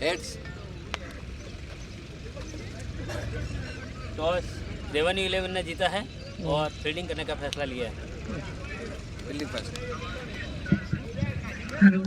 Heads. Toss revenue 11 ने जीता है और फील्डिंग करने का फैसला लिया है। Fielding first. हेलो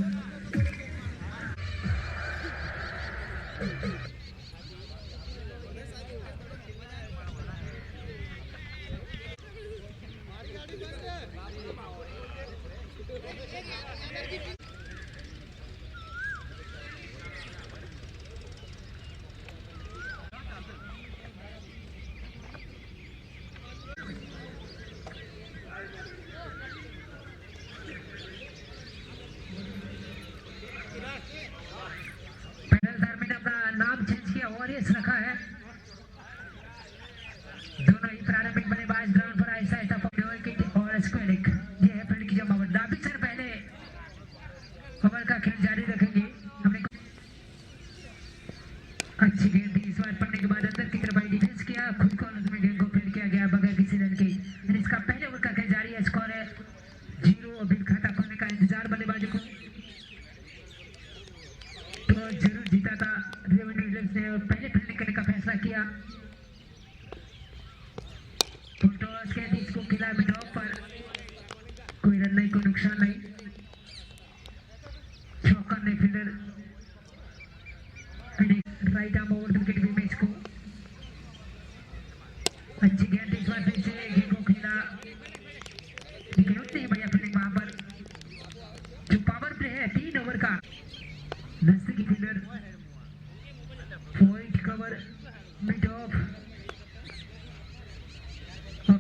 पैनलदार मैंने अपना नाम चेंज किया वॉरियर्स रखा है। दोनों ही प्रारंभिक बल्लेबाज ग्राउंड पर ऐसा ऐसा विकेट और स्क्वेरिक ये है फील्ड की जमावट। दाबी सर पहले ओवर का खेल जारी रखेंगे। हमने अच्छी गेंद थी इस बार पड़ने के बाद अंदर की तरफ आई डिफेंस किया, खुद कॉर्नर में गेंद को फील्ड किया गया बगैर किसी रन के। इसका पहले ओवर का खेल जारी है, स्कोर है 0। अभी खाता खोलने का इंतजार बल्लेबाजों को। तो जरूर जीता था रेवेन्यू विलियम्स ने और पहले फील्डिंग करने का फैसला किया। तो टॉस के बीच को खिला मिड ऑफ पर, कोई रन नहीं, कोई नुकसान नहीं। चौका ने fielder right arm over wicket भी मैच को। अच्छी गेंद इस बार फिर से गेंद को खेला, लेकिन उतनी ही बढ़िया फील्डिंग वहां पर। जो पावर प्ले है 3 ओवर का, नजदीकी fielder point cover mid of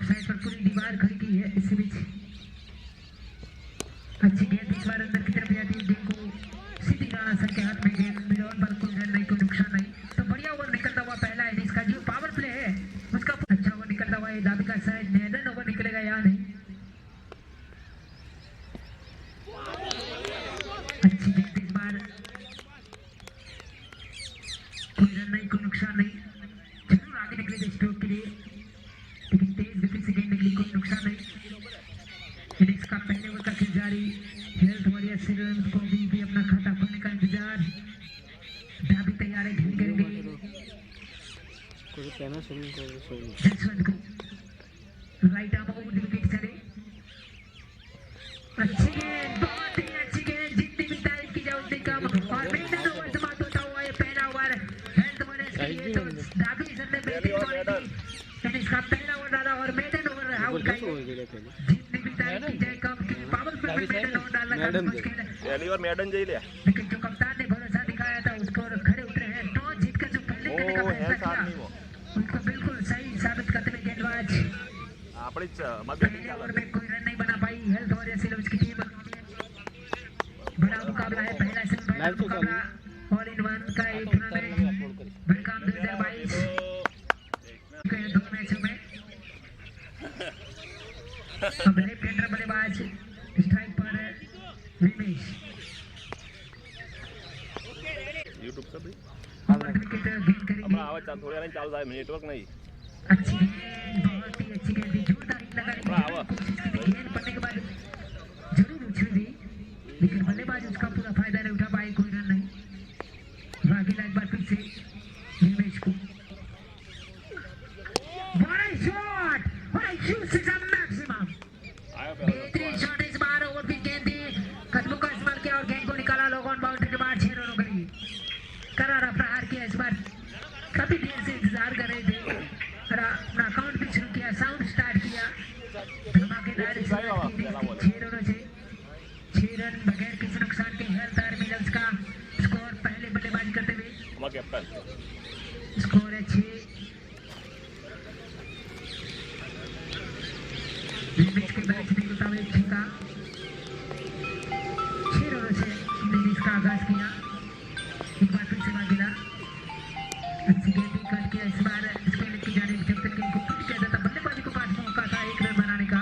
side पर पूरी दीवार खड़ी की है। इस बीच अच्छी गेंद इस बार अंदर की तरफ जाती है, गेंद को सीधी राणा सर के हाथ में। गेंद मिड ऑन पर कोई रन नहीं, कोई नुकसान नहीं। तो बढ़िया ओवर निकलता हुआ पहला इनिंग्स का जो पावर प्ले है उसका अच्छा ओवर निकलता हुआ है। दाबी का शायद मैडन ओवर निकलेगा या नहीं। अच्छी गेंद इस बार, कोई रन नहीं, कोई नुकसान नहीं। जरूर आगे निकले थे स्ट्रोक के लिए, लेकिन तेज गति से गेंद निकली, कोई नुकसान नहीं। इनिंग्स का पहले ओवर का खेल जारी। हेल्थ वॉरियर सिल्वर को भी अपना खाता खोलने का इंतजार। दाबी तैयार है, खेल करेंगे जसवंत को। राइट आर्म ओवर विकेट चले। अच्छी गेंद, बहुत ही अच्छी गेंद, जितनी भी तारीफ की जाए उतनी कम। और मेडन ओवर समाप्त होता हुआ ये पहला ओवर हेल्थ वॉरियर्स के लिए। तो दाबी सर ने बेहतरीन बॉलिंग की, इसका पहला ओवर डाला और मेडन ओवर आउट का। जितनी भी तारीफ की जाए कम, पावर प्ले में मेडन ओवर डालना काफी मुश्किल है। पहली बार मैडन जी लिया, लेकिन जो कप्तान ने भरोसा दिखाया था उसको और खड़े उतरे हैं। टॉस जीतकर जो फील्डिंग करने का फैसला किया उनको बिल्कुल सही साबित करते हुए गेंदबाज पहले ओवर में कोई रन नहीं बना पाई हेल्थ वॉरियर सिल्वर्स की टीम। बड़ा मुकाबला है, पहला सेमीफाइनल मुकाबला ऑल इन वन का एक टूर्नामेंट वेलकम 2022 के 2 मैचों में। अब लेफ्ट हैंडर बल्लेबाज स्ट्राइक पर रमेश। YouTube से भी विकेट गेंद करेंगे। हमारा आवाज थोड़ा नहीं चालू है, नेटवर्क नहीं। अच्छी गेंद, बहुत ही अच्छी गेंद, जोरदार हिट लगाने की कोशिश की थी। गेंद पड़ने के बाद जरूर उछली थी, लेकिन बल्लेबाज उसका पूरा फायदा नहीं उठा पाए, कोई रन नहीं। वागिला एक बार फिर से रमेश को। बड़ा शॉट, बड़ा यूज इज अ मैक्सिमम। बेहतरीन शॉट इस बार, ओवर की गेंद थी, कदमों का इस्तेमाल किया और गेंद को निकाला। लोग ऑन बाउंड्री के बाद 6 रनों के लिए करारा प्रहार किया। इस बार काफी देर से इंतजार कर रहे थे, अपना अकाउंट भी शुरू किया, साउंड स्टार्ट किया। धमाकेदार 6 रनों से 6 रन बगैर किसी नुकसान के हेल्थ विलियम्स का स्कोर पहले बल्लेबाजी करते हुए। स्कोर है 6। मैच के मैच के मुताबिक 6 का 6 रनों से इनिंग्स का आगाज किया। एक बार फिर से वागिला अच्छी गेंद कट किया। इस बार स्पेलिंग की जाने जब तक गेंद को फिट किया जाता बल्लेबाजी को पास मौका था 1 रन बनाने का,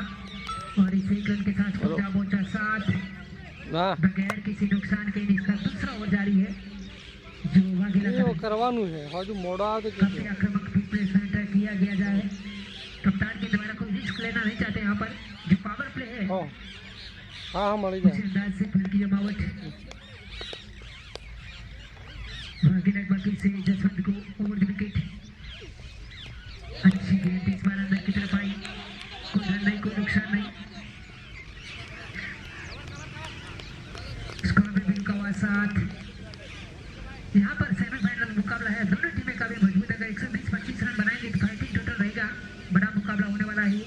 और इस 1 रन के साथ पहुंचा 7 बगैर किसी नुकसान के। इनिंग्स का दूसरा ओवर जारी है जो वागिला करवानु है। हाजू मोड़ा तो काफी आक्रामक प्लेसमेंट किया गया जाए। कप्तान के द्वारा कोई रिस्क लेना नहीं चाहते यहाँ पर। जो पावर प्ले है हाँ मर उस अंदाज से फील्ड की जमावट। बाकी से जसवंत को ओवर द विकेट। अच्छी गेंद इस बार अंदर की तरफ आई, कोई रन नहीं, कोई नुकसान नहीं। स्कोर में भी रुका हुआ 7। यहाँ पर सेमीफाइनल मुकाबला है, दोनों टीमें काफी मजबूत है। अगर 120-25 रन बनाएंगे तो फाइटिंग टोटल रहेगा, बड़ा मुकाबला होने वाला है।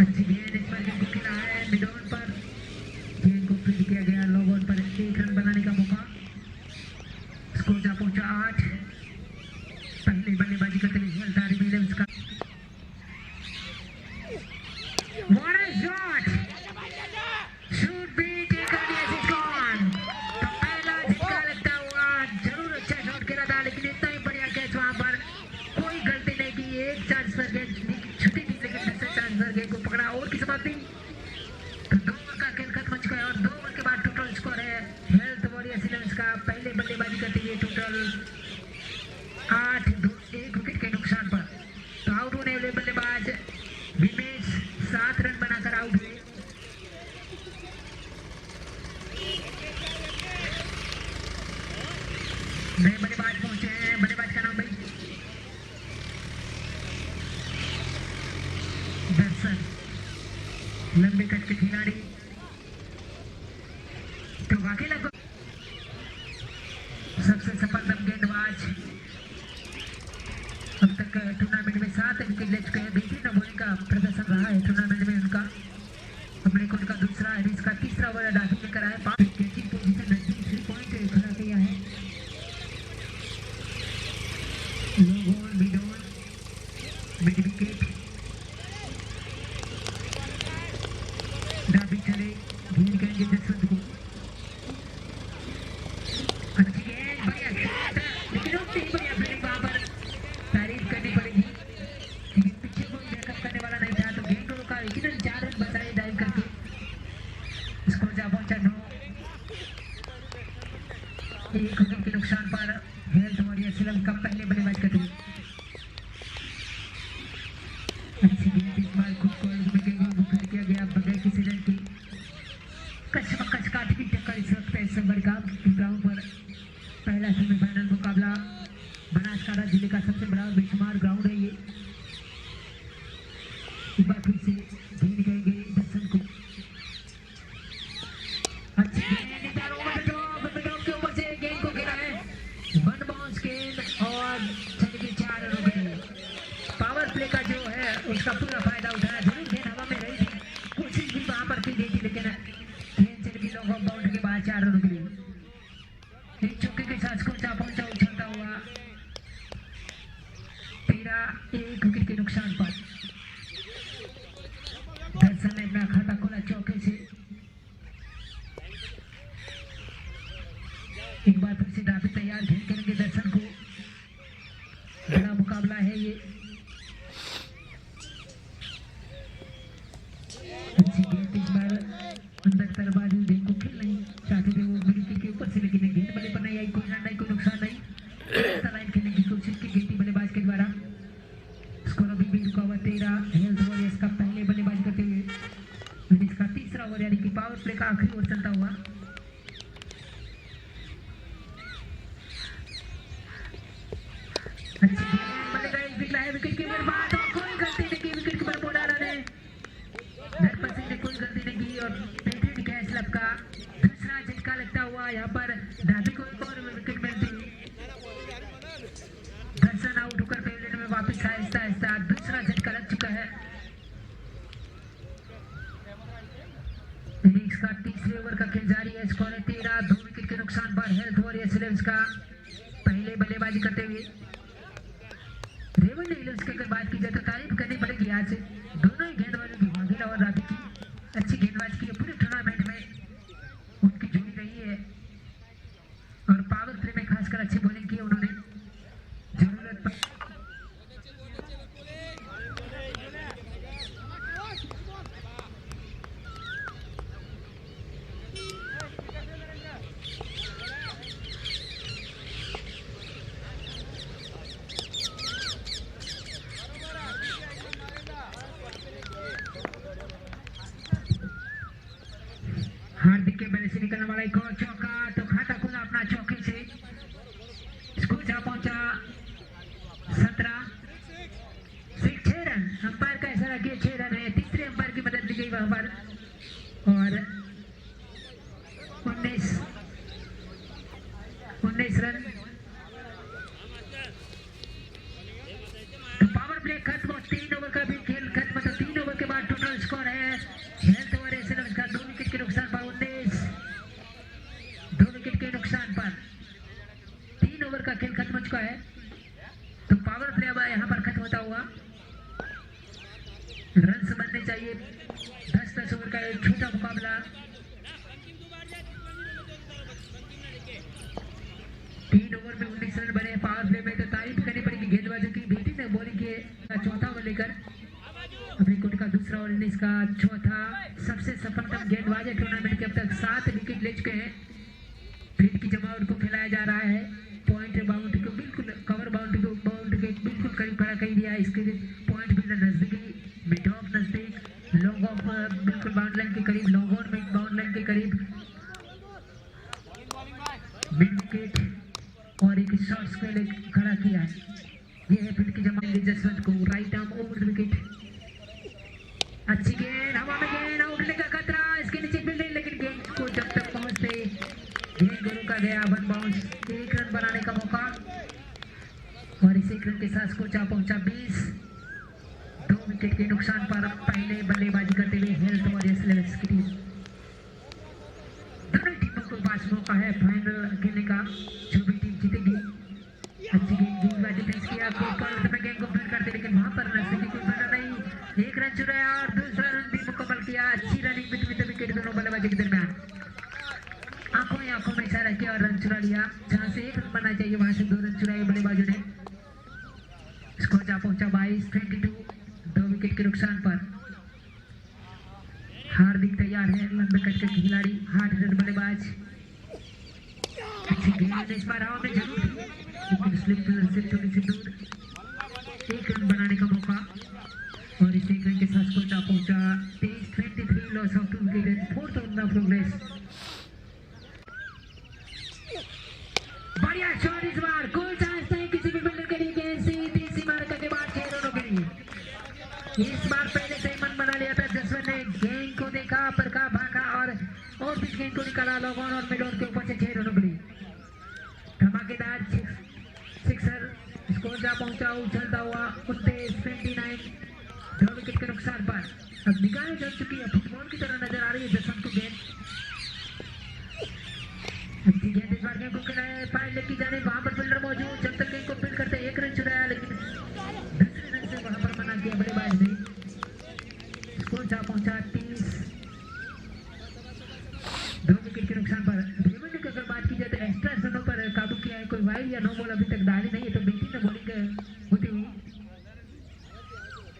अच्छी गेंद इस बार गेंद को खेला है मिड ऑन पर, गेंद को फील्ड किया गया लॉन्ग ऑन पर, 1 रन बनाने का मौका। स्कोर जा पहुंचा 8। पहले बल्लेबाजी करते हुए हेल्थारी विलियम्स का what a shot, should be taken as it gone. तो पहला झटका लगता हुआ, जरूर अच्छा शॉट खेला था, लेकिन इतना ही बढ़िया कैच वहां पर, कोई गलती नहीं की। एक चांस पर गेंद छुट्टी थी, लेकिन दूसरे चांस पर गेंद को पकड़ा और की समाप्ति। तो 2 ओवर का खेल खत्म हो चुका है और 2 ओवर के बाद टोटल स्कोर है हेल्थ वॉरियर्स 11 का पहले बल्लेबाजी करते हुए टोटल 8, 1 विकेट के नुकसान पर। तो आउट होने वाले बल्लेबाज विमेश 7 रन बनाकर आउट हुए। नए बल्लेबाज पहुंचे हैं, बल्लेबाज का नाम भाई दर्शन, लंबे कट के खिलाड़ी। तो वाकई लगभग सबसे सफलतम गेंदबाज अब तक टूर्नामेंट में 7 विकेट ले चुके हैं। बेहतरीन बॉलिंग का प्रदर्शन रहा है टूर्नामेंट में उनका। अपने को उनका दूसरा इनिंग्स का तीसरा ओवर दाखिल लेकर आए, 5 कैचिंग पोजीशन 3 पॉइंट खड़ा किया है। Low ball mid on, mid wicket डाबी चले, गेंद करेंगे जसवंत को। अच्छी गेंद, बढ़िया शॉट, लेकिन उतनी ही बढ़िया फील्डिंग वहां पर तारीफ करनी पड़ेगी, लेकिन पीछे कोई बैकअप करने वाला नहीं था, तो गेंद को रोका, लेकिन 4 रन बचाए डाइव करके। स्कोर जा पहुंचा 9। 1 विकेट के नुकसान पर हेल्थ वॉरियर्स 11 का पहले बल्लेबाज करते हुए। अच्छी गेंद इस बार खुद को गेंद को फील्ड किया गया बगैर किसी रन के। कचमकच काट की टक्कर इस वक्त है सबरगा ग्राउंड पर। पहला सेमीफाइनल मुकाबला बनासकांठा जिले का सबसे बड़ा बेशुमार ग्राउंड है ये। एक बार फिर से गेंद करेंगे दर्शन को। अच्छी गेंद इधर over the top, mid of के ऊपर से गेंद को खेला है, 1 बाउंस गेंद और चलेगी 4 रनों के लिए। पावर प्ले का जो है उसका पूरा फायदा उठाया, जरूर गेंद हवा में रही थी, कोशिश भी वहां पर की गई थी, लेकिन गेंद चल गई लॉन्ग ऑफ बाउंड्री के बाद 4 रनों के लिए। एक चौके के साथ स्कोर जा पहुंचा उछलता हुआ 13, 1 विकेट के नुकसान पर। दर्शन ने अपना खाता खोला चौके से। एक बार फिर से डाबी तैयार, घेर करेंगे दर्शन को, बड़ा मुकाबला है ये। अच्छी गेंद इस बार अंदर तरबाजी, गेंद को खेल नहीं चाहते थे वो विकेट के ऊपर से, लेकिन गेंद बल्ले पर नहीं आई, कोई रन नहीं, कोई नुकसान नहीं। लाइन खेलने की कोशिश की गई थी बल्लेबाज के द्वारा। स्कोर अभी भी रुका हुआ 13। हेल्थ वॉरियर्स का पहले बल्लेबाजी करते हुए इनिंग्स का तीसरा ओवर, यानी कि पावर प्ले का आखिरी ओवर चलता हुआ। अच्छी गेंद, बल्लेबाज निकला है विकेट के बाद, और कोई गलती नहीं की विकेट कीपर बोलारा ने, धरपत सिंह ने कोई गलती नहीं की और बेहतरीन कैच लपका। दूसरा झटका लगता हुआ यहाँ पर धाबी को एक और विकेट मिलती। दर्शन आउट होकर पेवलियन में वापस आहिस्ता आहिस्ता, दूसरा झटका लग चुका है। इनिंग्स का तीसरे ओवर का खेल जारी है, स्कोर है 13, 2 विकेट के नुकसान पर हेल्थ वॉरियर्स 11 का पहले बल्लेबाजी करते हुए। रेवंडे हिल्स की अगर बात की जाए तो तारीफ करनी पड़ेगी आज दोनों ही गेंदबाजों की, वाघेला और राठी की। अच्छी गेंदबाजी की पूरे टूर्नामेंट में उनकी जोड़ी रही है और पावर प्ले में खासकर अच्छी बॉलिंग की उन्होंने। जरूरत पर हार्दिक के बैले से निकलने वाला एक और चौका, तो खाता खुला अपना का मुकाबला। 3 ओवर में 19 रन बने पावर प्ले में। तो तारीफ करनी पड़ेगी गेंदबाजों की। बेटी ने बॉलिंग किए चौथा ओवर लेकर अपने कोर्ट का दूसरा और इनिंग्स का चौथा। सबसे सफलतम गेंदबाज है टूर्नामेंट के। अब तक 7 विकेट ले चुके हैं। फील्ड की जमावट को खिलाया जा रहा है। पॉइंट बाउंड्री को बिल्कुल कवर बाउंड्री के बिल्कुल करीब खड़ा कर दिया। इसके पॉइंट बिल्डर नजदीकी, मिड ऑफ नजदीक, लॉन्ग ऑफ बिल्कुल बाउंड लाइन के करीब, लॉन्ग ऑन में बाउंड लाइन के करीब, मिड विकेट और एक शॉर्ट्स को खड़ा किया है। ये है फील्ड की जमावट जसवंत को। Right arm over wicket. अच्छी गेंद, हवा में गेंद, आउटले का खतरा। इसके नीचे फील्डिंग, लेकिन गेंद को जब तक पहुंचते गेंद को रोका गया। 1 बाउंस, 1 रन बनाने का मौका और इस 1 रन के साथ स्कोर पहुंचा 20। 2 विकेट के नुकसान पर पहले बल्लेबाजी करते हुए हेल्थ वॉरियर्स लेवल्स की टीम। दोनों टीमों के पास मौका है फाइनल खेलने का। जो भी टीम जीतेगी। अच्छी गेंदबाजी डिफेंस किया। गेंद को फील्ड करते, लेकिन वहां पर नजदीकी कोई फील्डर नहीं। 1 रन चुराया और दूसरा रन भी मुकम्मल किया। अच्छी रनिंग बिटवीन द विकेट दोनों बल्लेबाजी के दरमियान। आंखों ही आंखों में इशारा किया और रन चुरा लिया। जहां से 1 रन बनना चाहिए वहां से 2 रन चुराए बल्लेबाजों ने। स्कोर पहुंचा 22-22। 2 विकेट के नुकसान पर। हार्दिक तैयार है, लंबे कट के खिलाड़ी, हार्ड हिटर बल्लेबाज। अच्छी गेंद इस बार हवा में जरूर थी, लेकिन स्लिप से थोड़ी सी दूर। 1 रन बनाने का मौका और इस 1 रन के साथ स्कोर पहुंचा 23-23। Loss of 2 wicket, 4th over of progress. बढ़िया शॉट इस बार। कोई चांस नहीं किसी भी फील्डर के लिए। गेंद सीधी सी मार के बाद 6 रनों के लिए। इस बार पहले से ही मन बना लिया था जसवंत ने। गेंद को देखा, परखा, भागा और बीच गेंद को निकाला लॉन्ग ऑन और मिड ऑन के ऊपर से 6 रनों के लिए। धमाकेदार सिक्सर। स्कोर पहुंचा उछलता हुआ 29-29। 2 विकेट के नुकसान पर। अब निगाहें जल चुकी है, फुटबॉल की तरह नजर आ रही है जसवंत को गेंद। अच्छी गेंद इस बार गेंद को खिलाया, फाइल लेके जाने वहां पर फील्डर मौजूद। जब तक गेंद को फील्ड करते 1 रन चुराया, लेकिन दूसरे रन से वहां पर मना किया बल्लेबाज ने। स्कोर पहुंचा 30। 2 विकेट के नुकसान पर। रेवन्यू की अगर बात की जाए तो एक्स्ट्रा रनों पर काबू किया है। कोई वाइड या नो बॉल अभी तक डाली नहीं है। तो बेटी ने बॉलिंग होती हुई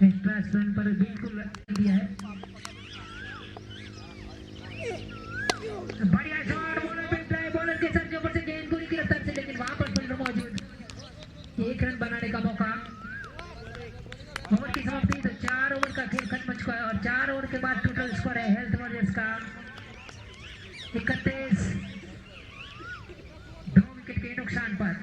एक्स्ट्रा रन पर बिल्कुल दिया है। बढ़िया शॉट, बॉलर पे ट्राई, बॉलर के सर के ऊपर से गेंद पूरी की रफ्तार से, लेकिन वहां पर फील्डर मौजूद। 1 रन बनाने का मौका। ओवर की समाप्ति। तो 4 ओवर का खेल खत्म हो चुका है और 4 ओवर के बाद टोटल स्कोर है हेल्थ वॉरियर्स का 31। 2 विकेट के नुकसान पर।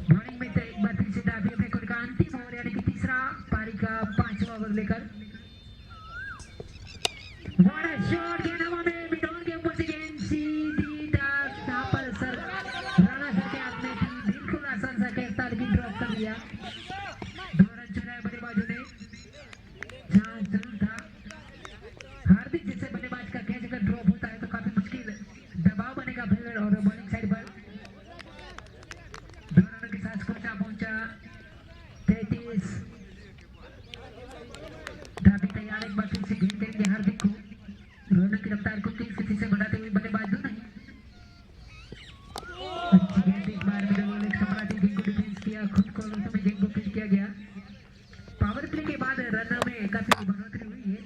बॉलिंग में एक बार फिर से दाबी अपने कोर्ट का अंतिम ओवर यानी कि तीसरा पारी का 5वां ओवर लेकर। बड़ा शॉट, गेंद हवा में, मिड ऑन के ऊपर से गेंद सीधी यहाँ पर सर राणा सर के हाथ में थी। बिल्कुल आसान सा कैच था, लेकिन ड्रॉप कर दिया। 2 रन चुराए बल्लेबाजों ने। जहाँ जरूर था हार्दिक जैसे बल्लेबाज का कैच अगर ड्रॉप होता है तो काफी मुश्किल दबाव बनेगा फील्डर और बॉलिंग साइड पर। 2 रनों के साथ स्कोर पहुंचा 33। धाबी तैयार, एक बार फिर से गेंद करेंगे हार्दिक को। रनों की रफ्तार को तेज गति से बढ़ाते हुए बल्लेबाज दोनों ही। अच्छी गेंद इस बार मिडल एक संभालती गेंद को डिफेंस किया, खुद को में गेंद को फील्ड किया गया। पावर प्ले के बाद रनों में काफी बढ़ोतरी हुई है।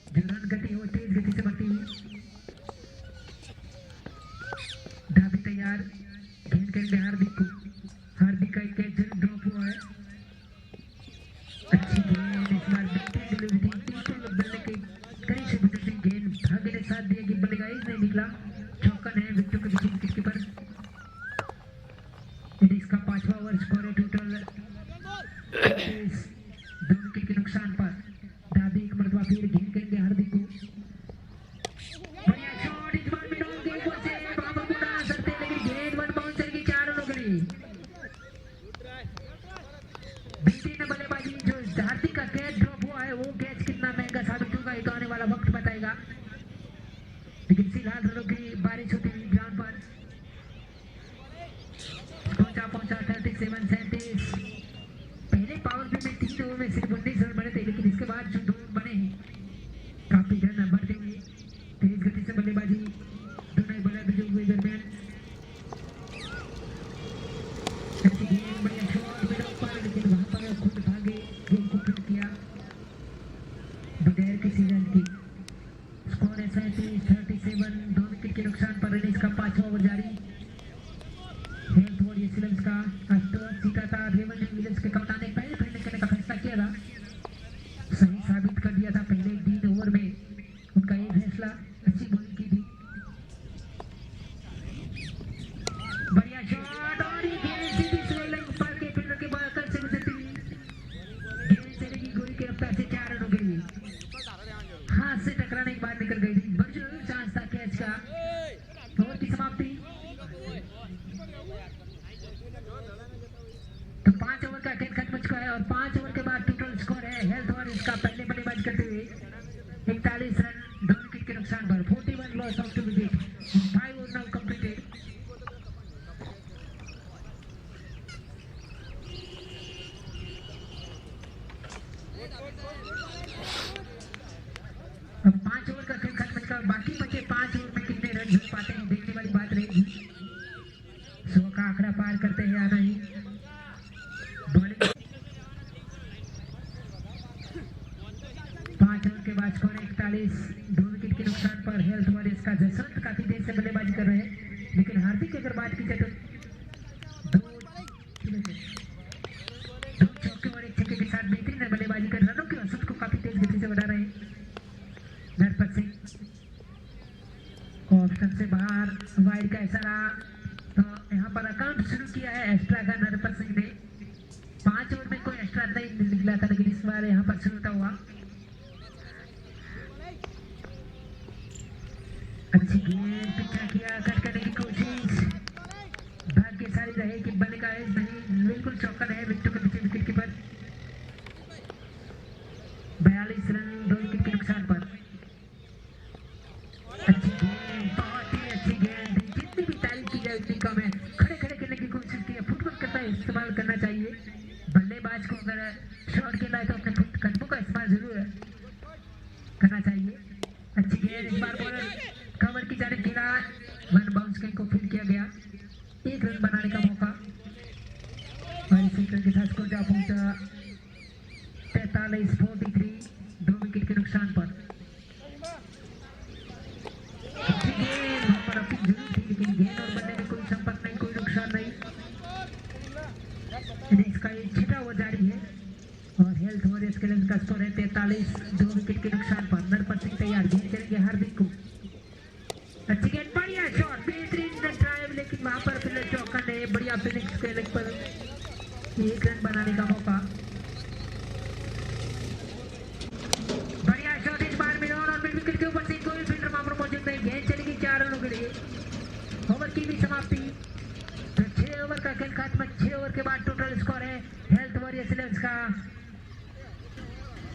जो रन गति हो तेज गति से बढ़ती हुई। धाबी तैयार, गेंद करेंगे हार्दिक को। हार्दिक का एक कैच ड्रॉप हुआ है। अच्छी गेंद इस बार बेहतरीन डिलीवरी थी। बिल्कुल बल्ले के करीब से गुजरती गेंद भाग्य ने साथ दिया कि बल्लेबाज नहीं निकला। चौकन है विकेटों के बीच विकेट कीपर। इनिंग्स का 5वां ओवर, स्कोर है टोटल 2 विकेट के नुकसान पर। दादी एक मरतबा फिर घेर करेंगे हार्दिक को। बढ़िया शॉट इस बार भी डाउन गेंद पहुंचे बाबर को डाल सकते हैं लेकिन गेंद 1 बाउंसर की 4 रनों के लिए। बेहतरीन बल्लेबाजी। जो हार्दिक का कैच ड्रॉप हुआ है वो कैच कितना महंगा साबित होगा ये तो आने वाला वक्त बताएगा। लेकिन फिलहाल रनों की बारिश होती हुई ग्राउंड पर पहुंचा 37-37। पहले पावर प्ले में 3 ओवर में सिर्फ 19 रन बने थे लेकिन इसके बाद जो 2 बने हैं काफी रन बढ़ते हुए तेज गति से बल्लेबाजी दोनों बल्लेबाज जो हुए दरमियान। अच्छी गेंद, बढ़िया शॉट मिडल पर लेकिन वहां पर खुद भागे गेंद को फिट किया बगैर किसी रन के। स्कोर है 37-37। 2 विकेट के नुकसान पर इनिंग्स का 5वां ओवर जारी। हेल्थ वॉरियर्स विलियम्स का टॉस जीता था। रेवन विलियम्स के कप्तान ने पहले फील्डिंग करने का फैसला किया था। सही साबित कर दिया था पहले 3 ओवर में उनका ये फैसला। अच्छी बॉलिंग की थी। बढ़िया शॉट और ये गेंद सीधी स्लोइंग ऊपर के फील्डर के बगल से गुजरती हुई गेंद चलेगी गोली की रफ्तार से 4 रनों के लिए। हाथ से टकराने के बाद निकल गई थी। बड़ी चांस था कैच का। ओवर की समाप्ति। तो 5 ओवर का खेल खत्म हो चुका है और 5 ओवर के बाद टोटल स्कोर है हेल्थ और इसका पहले बल्लेबाजी करते हुए 41 रन 2 विकेट के नुकसान पर। 41 loss of 2 wicket. 5 over now completed. अब 5 ओवर का खेल खत्म हो चुका है। बाकी बचे 5 ओवर में कितने रन जोड़ पाते हैं देखने वाली बात रहेगी। 100 का आंकड़ा पार करते हैं आना ही। बॉलिंग 5 ओवर के बाद स्कोर 41 2 विकेट के नुकसान पर। हेल्थ वॉरियर्स का जसवंत काफी देर से बल्लेबाजी कर रहे हैं लेकिन हार्दिक की अगर बात की जाए तो 2 चौके और 1 छक्के के साथ बेहतरीन बल्लेबाजी कर रनों की औसत को काफी तेज गति से बढ़ा रहे हैं नरपत सिंह। ऑप्शन से बाहर वाइड का इशारा। तो यहाँ पर अकाउंट शुरू किया है एक्स्ट्रा का नरपत सिंह ने। 5 ओवर में कोई एक्स्ट्रा नहीं निकला था लेकिन इस बार यहाँ पर शुरू हुआ। अच्छी गेंद पीछा किया कट करने की कोशिश। भाग्यशाली रहे कि बल्लेबाज नहीं बिल्कुल चौकन है विकेटों के पीछे विकेट कीपर। 42 रन 2 विकेट के नुकसान पर। अच्छी गेंद, बहुत ही अच्छी गेंद। जितनी भी तारीफ की जाए उतनी कम है। खड़े खड़े करने की कोशिश की है। फुटबॉल का इस्तेमाल करना चाहिए। बल्लेबाज को अगर शॉट खेलना है तो अपने कदमों का इस्तेमाल जरूर करना चाहिए। अच्छी गेंद इस बार बॉलर कवर की जाने खेला। 1 बाउंस गेंद को फील्ड किया गया। 1 रन बनाने का मौका और इसी रन के साथ स्कोर जा पहुंचा 43-43 2 विकेट के नुकसान पर। वहां पर अपनी जरूर थी लेकिन गेंद और बल्ले में कोई संपर्क नहीं, कोई नुकसान नहीं। इसका ये 6वां ओवर जारी है और हेल्थ वॉरियर्स के लिए का स्कोर है 43 2 विकेट के नुकसान पर। नरपत सिंह तैयार गेंद करेंगे हार्दिक को। अच्छी गेंद, बढ़िया शॉट, बेहतरीन ड्राइव लेकिन वहां पर फिल्डर चौकन है। बढ़िया फील्डिंग के लेग पर 1 रन बनाने का मौका। बढ़िया शॉट इस बार मिड ऑन और मिड विकेट के ऊपर से कोई फील्डर वहां पर मौजूद नहीं। गेंद चलेगी 4 रनों के लिए। ओवर की भी समाप्ति। तो 6 ओवर का खेल खत्म। 6 ओवर के बाद टोटल स्कोर है हेल्थ वॉरियर्स विलियम्स का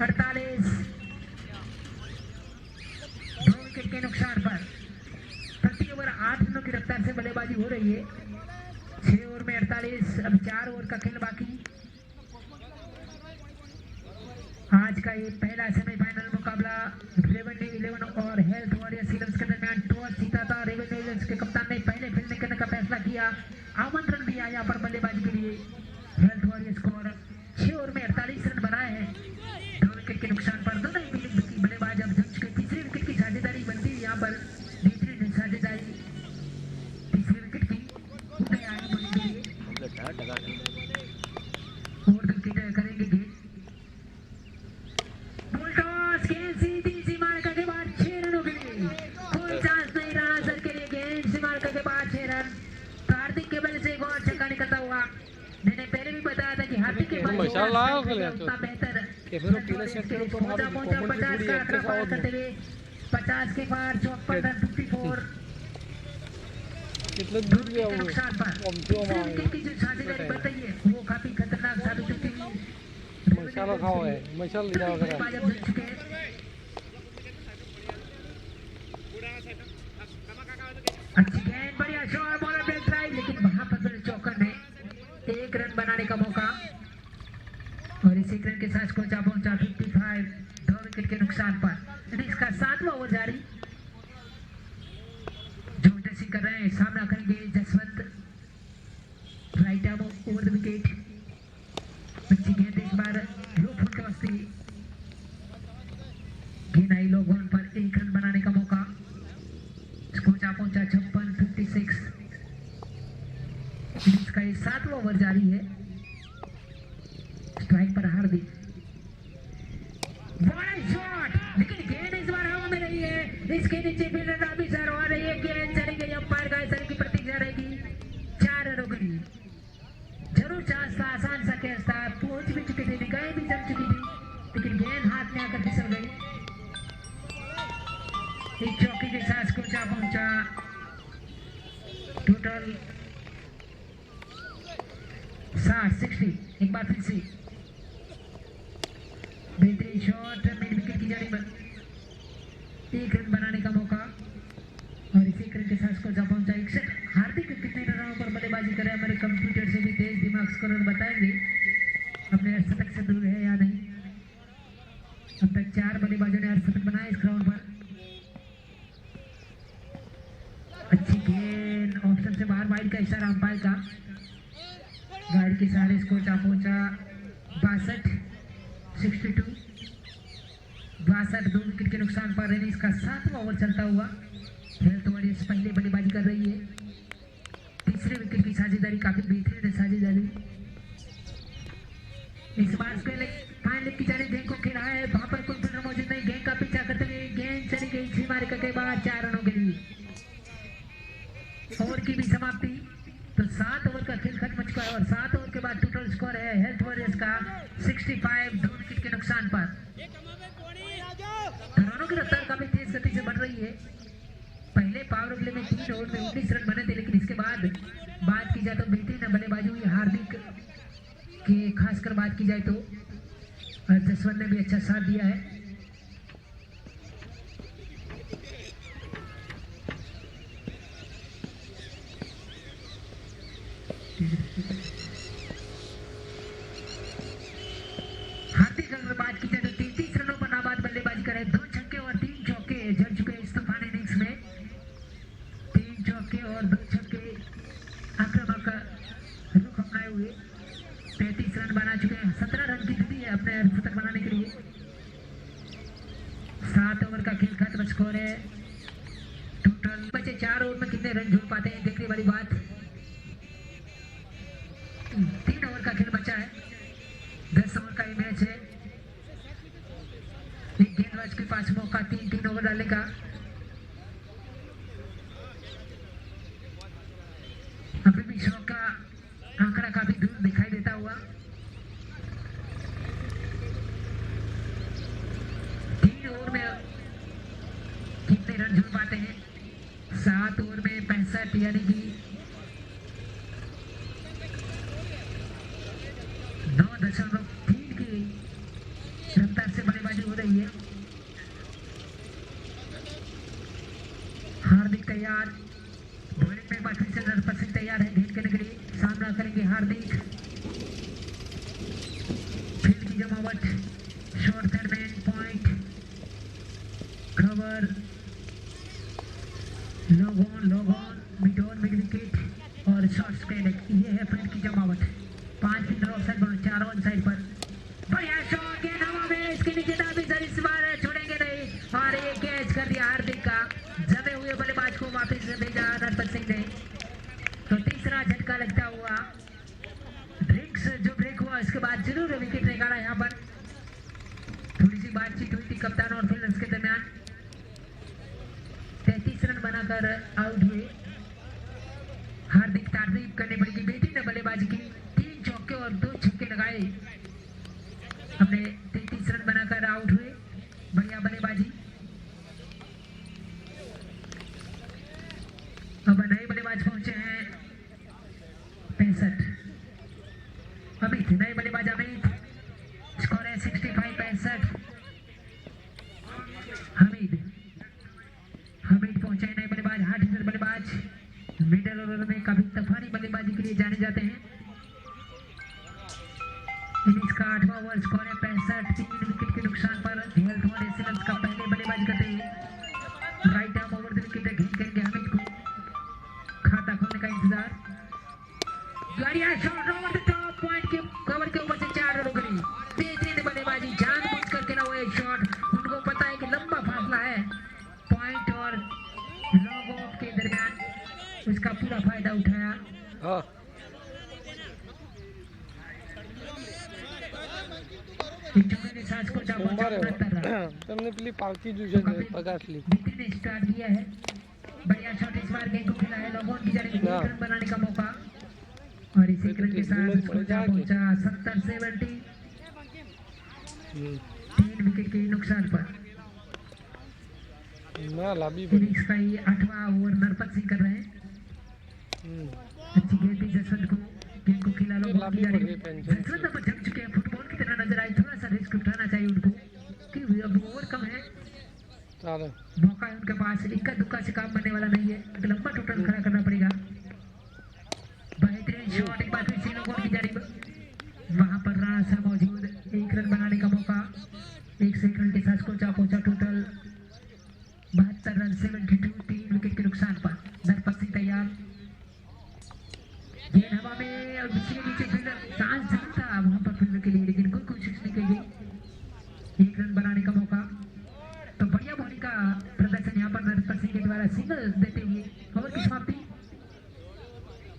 48 2 विकेट के नुकसान पर। प्रति ओवर 8 रनों की रफ्तार से बल्लेबाजी हो रही है। 6 ओवर में 48। अब 4 ओवर का खेल बाकी। आज का ये पहला सेमीफाइनल मुकाबला रेवेन्यू 11 और हेल्थ वॉरियर्स विलियम्स के दरमियान टॉस जीता था। रेवेन्यू विलियम्स के कप्तान ने पहले फील्डिंग करने का फैसला किया। आमंत्रण दिया यहाँ पर बल्लेबाजी के लिए। हेल्थ वॉरियर्स स्कोर 6 ओवर में 48 रन बनाए हैं 2 विकेट के नुकसान पर। दोनों ही बल्लेबाज अब जम चुके। तीसरी विकेट की साझेदारी बनती है यहाँ पर। बेहतरीन साझेदारी तीसरी विकेट की हो गया है बॉलिंग के लिए। हार्दिक के बाद मशाल लाओ खेले उतना बेहतर कि फिर वो पीला शर्ट के ऊपर हमारे पहुंचा कॉमन 50 की का पूरी आंकड़ा पार एक्ट्रेस करते हुए 50 के पार 54 रन 54 कितने दूर गया वो नुकसान पर कमजोर तीसरे मार विकेट की जो साझेदारी बताई है वो काफी खतरनाक साबित होती है। मशाल खाओ है मशाल लिया वगैरह बल्लेबाज अब जुट चुके हैं। अच्छी गेंद बढ़िया शॉट बॉलर बेल ट्राई लेकिन वहां पर फिर चौकर ने 1 रन बनाने का मौका और इसी रन के साथ कोचा पहुंचा 55 2 विकेट के नुकसान पर। इनिंग्स का 7वां ओवर जारी जो ड्रेसिंग कर रहे हैं सामना करेंगे Jaswant right arm over the wicket. अच्छी गेंद इस बार लो फुल के वस्ती गेंद आई लो बॉल पर 1 रन बनाने का मौका। कोचा पहुंचा 56 इनिंग्स का ये 7वां ओवर जारी है। स्ट्राइक पर हार्दिक बड़ा शॉट लेकिन गेंद इस बार हवा में रही है। इसके नीचे फील्डर अभी सर और ये गेंद चली गई अंपायर का सर की प्रतीक्षा रहेगी 4 रनों के लिए। जरूर चांस था आसान सा केस था पहुंच भी चुके थे निगाहें भी जम चुकी थी लेकिन गेंद हाथ में आकर फिसल गई। एक चौकी के साथ कोचा पहुंचा टोटल 60 एक बार फिर से बेहतरीन शॉट मिड विकेट की जानिब 1 रन बनाने का मौका और इसी रन के साथ कोचा पहुंचा 61। हार्दिक कितने रनों पर बल्लेबाजी करे हमारे कंप्यूटर से भी तेज दिमाग स्कोरर बताएंगे अपने अर्धशतक से दूर है या नहीं। अब तक 4 बल्लेबाजों ने अर्धशतक बनाए इस ग्राउंड पर। अच्छी गेंद ऑप्शन से बाहर वाइड का इशारा अंपायर का वाइड के सहारे स्कोर जा पहुंचा 62 2 विकेट के नुकसान पर इनिंग्स का 7वां ओवर चलता हुआ हेल्थ वॉरियर्स पहले बल्लेबाजी कर रही है। तीसरे विकेट की साझेदारी काफी बेहतरीन है साझेदारी। इस बार फाइनल की जाने गेंद को खेला है वहां पर कोई फील्डर मौजूद नहीं। गेंद का पीछा करते हुए गेंद चली गई सीमारेखा के बाद 4 रनों के लिए। ओवर की भी समाप्ति तो 7 ओवर का खेल खत्म हो चुका है और 7 ओवर के बाद टोटल स्कोर है हेल्थ वॉरियर्स का 65 2 विकेट के नुकसान पर। रनों की रफ्तार काफी तेज गति से बढ़ रही है। पहले पावर प्ले में 3 ओवर में 19 रन बने थे लेकिन इसके बाद बात की जाए तो बेहतरीन बल्लेबाजी हुई हार्दिक की खासकर बात की जाए तो जसवंत ने भी अच्छा साथ दिया है। हार्दिक अगर बात की जाए तो 33 रनों पर नाबाद बल्लेबाजी करे 2 छक्के और 3 चौके जड़ चुके इस तूफान इनिंग्स में। 3 चौके और 2 छक्के आक्रामक रुख अपनाए हुए 35 रन बना चुके हैं। 17 रन की दूरी है अपने अर्धशतक बनाने के लिए। 7 ओवर का खेल खत्म स्कोर है टोटल बचे 4 ओवर में कितने रन जोड़ पाते हैं देखने वाली बात। 3 ओवर का खेल बचा है 10 ओवर का मैच है। एक गेंदबाज के पास मौका 3 ओवर डालने का। अभी भी शो का आंकड़ा काफी दूर दिखाई देता हुआ। 3 ओवर में कितने रन जोड़ पाते हैं। 7 ओवर में 65 यानी कि 9.3 की रफ्तार से बल्लेबाजी हो रही है। हार्दिक तैयार बॉलिंग में बाकी से 10% तैयार है गेंद करने के लिए। सामना करेंगे हार्दिक फील्ड की जमावट short third point cover log on mid wicket और शॉर्ट स्पेल ये है फील्ड की जमावट। 5 फील्डर ऑफ साइड पर 4 ऑन साइड पर बढ़िया शॉट गेंद हवा में इसके नीचे दाबी सर इस बार छोड़ेंगे नहीं और ये कैच कर दिया हार्दिक का। जमे हुए बल्लेबाज को वापस भेजा नरपत सिंह ने तो तीसरा झटका लगता हुआ ड्रिंक्स जो ब्रेक हुआ इसके बाद जरूर विकेट निकाला। यहाँ पर थोड़ी सी बातचीत हुई थी कप्तान और फील्डर्स के दरमियान। 33 रन बनाकर आउट हुए हार्दिक। तारीफ करनी पड़ेगी बेहतरीन बल्लेबाजी की 3 चौके और और 2 छक्के लगाए, अपने 33 रन बनाकर आउट हुए। बढ़िया बल्लेबाजी। अब नए बल्लेबाज पहुंचे हैं 65 अमित, नए बल्लेबाज अमित, स्कोर है 65-65। हमीद पहुंचे नए बल्लेबाज, 8 हिटर बल्लेबाज, मिडल ओवर में काफी तूफानी बल्लेबाजी के लिए जाने जाते हैं। इनिंग्स का 8वां ओवर, स्कोर है 65, 3 विकेट के नुकसान पर हेल्थ और एसेलेंस का पहले बल्लेबाजी करते हुए right arm over the wicket गेंद करेंगे हमीद को। खाता खोलने का इंतजार। गाड़िया shot over the top, point के कवर के ऊपर से 4 रनों के लिए बेहतरीन बल्लेबाजी, जानबूझ करके ना वो एक शॉट, उनको पता है कि लंबा फासला है, पॉइंट और लॉग ऑफ के दरमियान उसका पूरा फायदा उठाया। हाँ सोमवार है तुमने पहली पार्टी जो है पगार ली ने स्टार्ट किया है। बढ़िया शॉट इस बार गेंद को खेला है, लॉग ऑन की जाने में 1 रन बनाने का मौका और इसी रन के साथ उसको पहुंचा 70-70, 3 विकेट के नुकसान पर। ना लाभी इनिंग्स का ये 8वां ओवर नरपत सिंह कर रहे हैं। अच्छी गेंद थी जसवंत को, गेंद को खिला लो की जा रही है। जसवंत अब जम चुके हैं, फुटबॉल की तरह नजर आए, थोड़ा सा रिस्क उठाना चाहिए उनको कि अब ओवर कम है, मौका है उनके पास, इक्का दुक्का से काम बनने वाला नहीं है, एक लंबा टोटल खड़ा करना पड़ेगा। बेहतरीन शॉट एक बार फिर से लोगों की जारी, वहां पर राणा सा मौजूद, 1 रन बनाने का मौका, 1 रन के साथ पहुंचा टोटल 72 रन, 72, 3 विकेट के नुकसान पर। नरपत सिंह तैयार, गेंद हवा में और बिजली के नीचे फील्डर चांस था वहां पर फील्डर के लिए, लेकिन कोई कोशिश नहीं की गई। 1 रन बनाने का मौका, तो बढ़िया बॉलिंग का प्रदर्शन यहाँ पर नरपत सिंह के द्वारा सिंगल देते हुए ओवर की समाप्ति।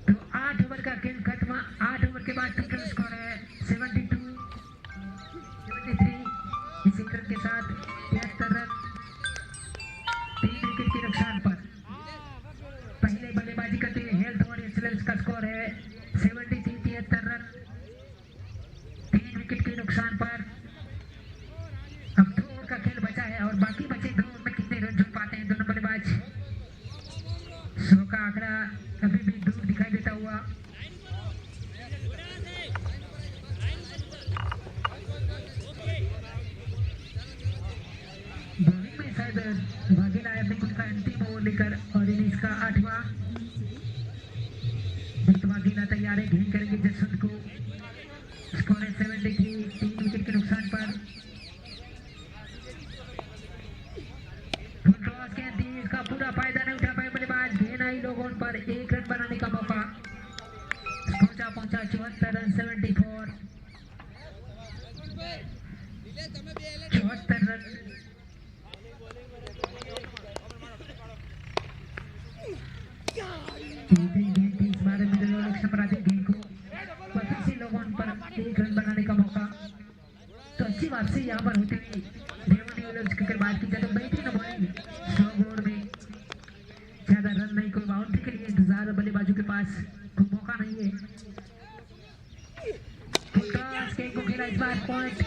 तो 8 ओवर का खेल खत्म, 8 ओवर के बाद टोटल स्कोर है 72, 73, इस 1 रन के साथ 73 रन, 3 विकेट के नुकसान पर। पहले बल्लेबाजी करते हुए हेल्थ और एक्सीलेंस का स्कोर है 73, 73 रन, 3 विकेट के नुकसान पर। अब 2 ओवर का खेल बचा है और बाकी बचे 2 ओवर में कितने रन जोड़ पाते हैं दोनों बल्लेबाज। 100 का आंकड़ा अभी भी दूर दिखाई देता हुआ। बॉलिंग में शायद वाघेला अपने खुद का अंतिम ओवर लेकर और इनिंग्स का 8वां। वाघेला तैयार है, गेंद करेंगे जसवंत को, स्कोर है 73, 3 विकेट के नुकसान पर। क्रॉस गेंद थी, इसका पूरा फायदा नहीं उठा पाए बल्लेबाज, गेंद आई लोगों पर, 1 रन बनाने का मौका, पहुंचा 74 रन, 74, 74 रन। इस बार मिडिल ओवर लक्ष्य पर आते गेंद को फिर से लोगों पर 1 रन बनाने का मौका, तो अच्छी वापसी यहाँ पर होती हुई रेवनी विलियम्स की बात की जाए तो बेहतरीन बॉलिंग, स्लो बोर्ड में ज्यादा रन नहीं, कोई बाउंड्री के लिए इंतजार बल्लेबाजों के पास कोई मौका नहीं है। गेंद को खेला इस बार पॉइंट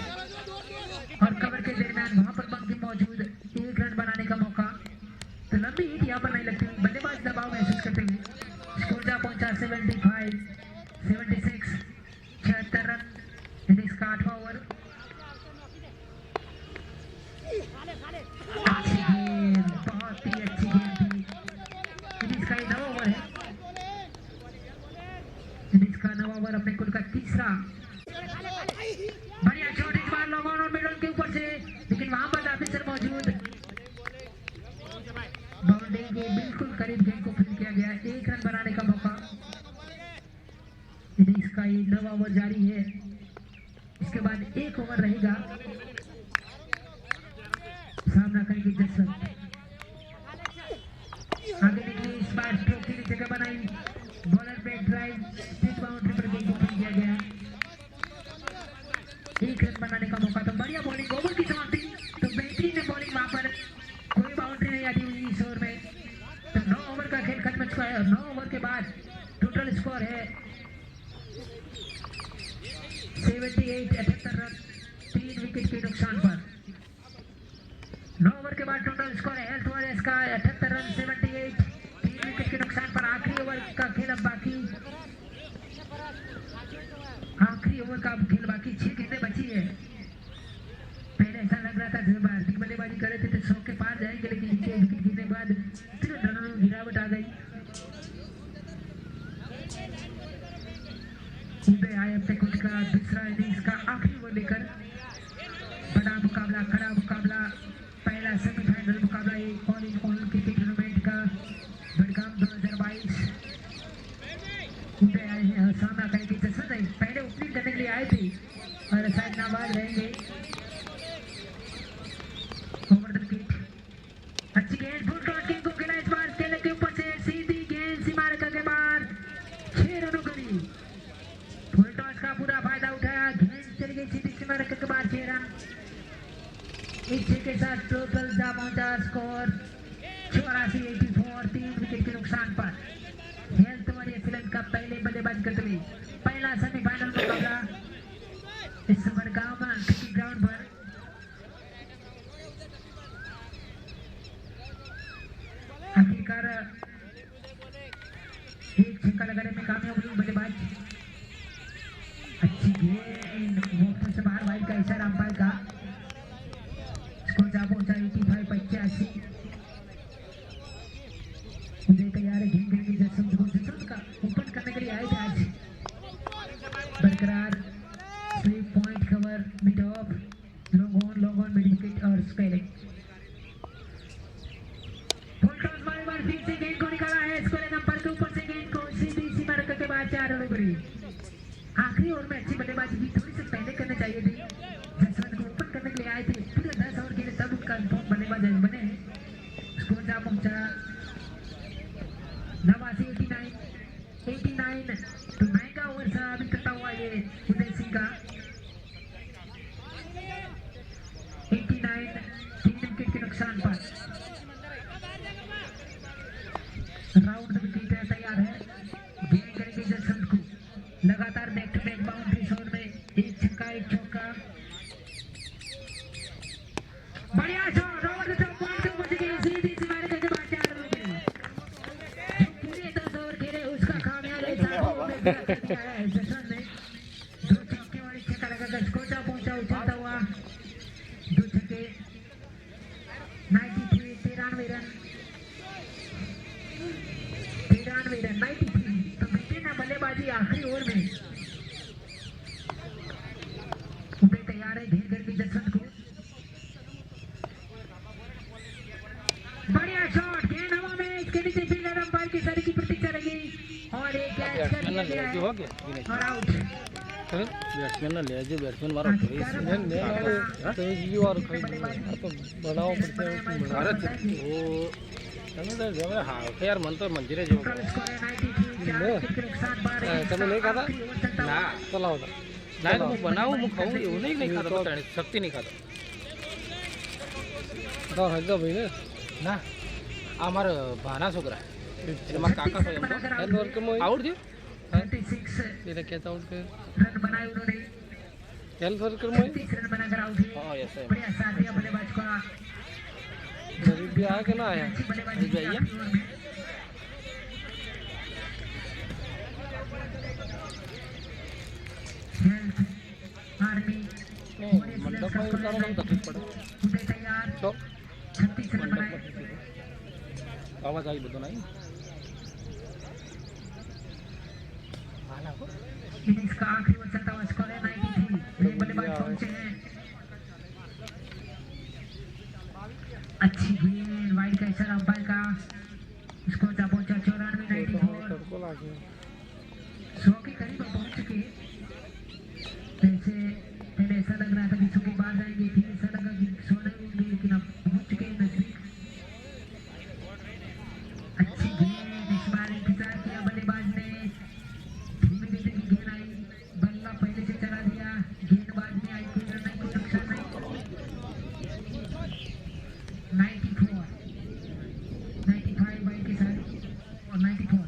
और कवर के दरमियान वहां पर बंकी मौजूद, 1 रन बनाने का मौका, तो लंबी हिट यहाँ पर नहीं लगती, बल्लेबाज दबाव महसूस करते हुए स्कोर जा पहुंचा 75, 76, 76 रन, इनिंग्स का 8वां ओवर। अच्छी गेंद, बहुत ही अच्छी गेंद थी, इनिंग्स का 9वां ओवर है, इनिंग्स का 9वां ओवर अपने कुल का 3रा। बढ़िया शॉट इस बार लॉग ऑन और मिडल के ऊपर से, लेकिन वहां पर ऑफिसर मौजूद, बाउंड्री के बिल्कुल करीब गेंद को फील्ड किया गया, 1 रन बनाने का मौका। इनिंग्स का ये 9वां ओवर जारी है, इसके बाद 1 ओवर रहेगा, सामना करेंगे जसवंत, आगे निकली इस बार स्ट्रोक के लिए जगह बनाई, बॉलर पे ड्राइव, स्ट्रेट बाउंड्री पर गेंद को फील्ड किया गया, 1 रन बनाने का मौका, तो बढ़िया बॉलिंग, ओवर की समाप्ति, तो बेहतरीन बॉलिंग, वहां पर कोई बाउंड्री नहीं आती हुई इस ओवर में, तो 9 ओवर का खेल खत्म चुका है और 9 ओवर के बाद टोटल स्कोर है 78 78 रन 3 विकेट के नुकसान पर। 9 ओवर के बाद टोटल स्कोर है हेल्थ वॉरियर्स का 78 रन 78 3 विकेट के नुकसान पर। आखिरी ओवर का खेल अब बाकी, आखिरी ओवर का खेल बाकी, 6 गेंदें बची है। पहले ऐसा लग रहा था जब भारतीय बल्लेबाजी करे थे तो 100 के पार जाएंगे, लेकिन इनके विकेट गिरने के बाद तुरंत रनों में गिरावट आ गई। उदय आयब तक उनका दूसरा इनिंग्स का आखिरी ओवर लेकर बड़ा मुकाबला, कड़ा मुकाबला, पहला सेमीफाइनल मुकाबला ये all in all cricket tournament का बड़गाम 2022। उदय आए हैं सामना करने की जरूरत है, पहले ओपनिंग करने के लिए आए थे और शायद नाबाद रहेंगे। अच्छी गेंद फुल टॉस गेंद को खेला इस बार केले के ऊपर से सीधी गेंद सीमा रेखा के बाहर 6 रनों करी। फुल टॉस का पूरा फायदा उठाया, गेंद चली गई सीधी सीमा रेखा के बाहर 6 रन। इस 6 के साथ टोटल जा पहुंचा स्कोर 84 3 विकेट के नुकसान पर। हेल्थ वॉरियर्स श्रीलंका पहले बल्लेबाजी करते हुए पहला सेमीफाइनल मुकाबला इस बड़गांव क्रिकेट ग्राउंड पर। आखिरकार एक छक्का लगाने में कामयाब हुई बल्लेबाज। अच्छी गेंद वॉकर से बाहर, वाइड का इशारा अंपायर का। स्कोर जा पहुंचा 85 उदय तैयार है गेंद खेलने की जसवंत का ओपन करने के लिए आए थे आज। बरकरार slip point cover mid of long on mid wicket और स्पेलिंग। फिर से गेंद को निकाला है स्कोर नंबर के ऊपर से गेंद को सीधी सीमा रेखा के बाद 4 रनों करी। आखिरी ओवर में अच्छी बल्लेबाजी भी थोड़ी सी पहले करनी चाहिए थी। जसवंत को ओपन करने के लिए आए थे, पूरे 10 ओवर के लिए तब उनका बल्लेबाज बने हैं। स्कोर जा पहुंचा 89 तो महंगा ओवर था अभी करता हुआ ये उदय सिंह का। 89 3 विकेट के नुकसान पर। राउंड विकेट तैयार है, गेंद करेंगे जसवंत को। लगातार back to back boundary shot में एक छक्का एक चौका। बढ़िया shot over the top point को पहुंच गई सीधी सीमा रेखा के बाद 4 रनों पे। पूरे 10 ओवर खेले उसका खामियाजा इस ओवर में पूरा कर दिया है जसवंत ने। 2 चौके वाली छक्का लगाकर स्कोर जा पहुंचा उछलता हुआ 2 छक्के 93 93 रन 93 तो बेटे ना बल्लेबाजी आखिरी ओवर में। उदय तैयार है घेर करके जसवंत को। बढ़िया शॉट, गेंद हवा में, इसके नीचे फील्डर अंपायर की सारी की प्रतीक्षा लगी और एक कैच कर लिया गया है और आउट। बैट्समैन ले जो बैट्समैन मारो तो ये और तो बनाओ पड़ता है भारत वो हाँ यार मन तो मंदिर जो તમે નહીં ખાતા ના ચલાવો તો ના તો હું બનાવું હું ખાઉં એવું નહીં ખાતો બટાણે શક્તિ નહીં ખાતો તો હગા ભાઈ ને ના આ મારા ભાના છોકરા એટલે મારા કાકા હોય એમ તો હેલ્થ વર્કમાં આવડ થયું 36 એને કહેતા આઉટ કે रन बनाए उन्होंने, હેલ્થ વર્કરમાં 36 रन बनाकर आउट हुए। हाँ यस है बढ़िया साथ दिया बल्लेबाज का। ગરીબ બી આયા કે ના આયા अच्छी बल्लेबाजी की भैया। आखिरी ओवर में। हेल्थ आर्मी મંડપ માં ઉતારવાનું તકલીફ પડે उदय तैयार તો 36 रन बनाए। आवाज आई બધું નહીં इनिंग्स का आखिरी ओवर चलता हुआ स्कोर है 93। ये बल्लेबाज पहुंचे हैं। अच्छी गेंद वाइड का इशारा अंपायर का। स्कोर जा पहुंचा 94 94। તડકો લાગે 100 के करीब पहुंच चुके हैं। जैसे पहले ऐसा लग रहा था कि 100 के बाद जाएंगे, फिर ऐसा लगा कि 100 नहीं होंगे, लेकिन अब पहुंच चुके हैं नजदीक। अच्छी गेंद इस बार इंतजार किया बल्लेबाज ने, धीमे धीमे की गेंद आई, बल्ला पहले से चला दिया, गेंदबाज ने आई, कोई रन नहीं, कोई नुकसान नहीं। 94 95 वाइड के साथ और 94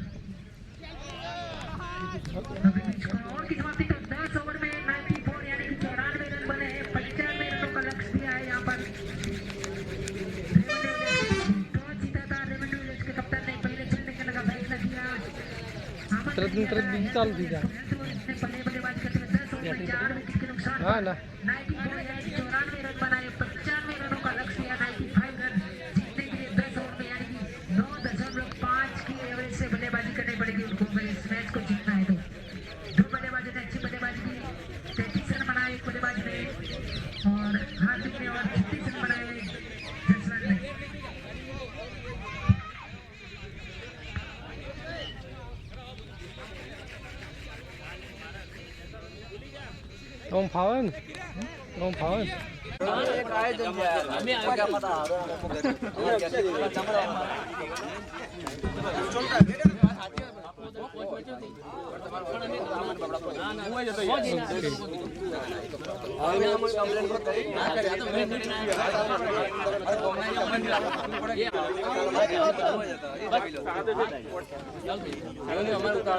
इतनी तरह भी चालू थी क्या पहले बल्लेबाजी करते हुए 10 ओवर में 4 विकेट के नुकसान हाँ ना 94 रन बनाए 95 रनों का लक्ष्य लिया 95 रन जीतने के लिए 10 ओवर में यानी कि 9.5 की एवरेज से बल्लेबाजी करनी पड़ेगी उनको अगर इस मैच को जीतना है तो दो बल्लेबाजों ने अच्छी बल्लेबाजी की 33 रन बनाए एक बल्लेबाज ने और हार्दिक ने और 36 रन बनाए 10 रन में Om Pawan Om Pawan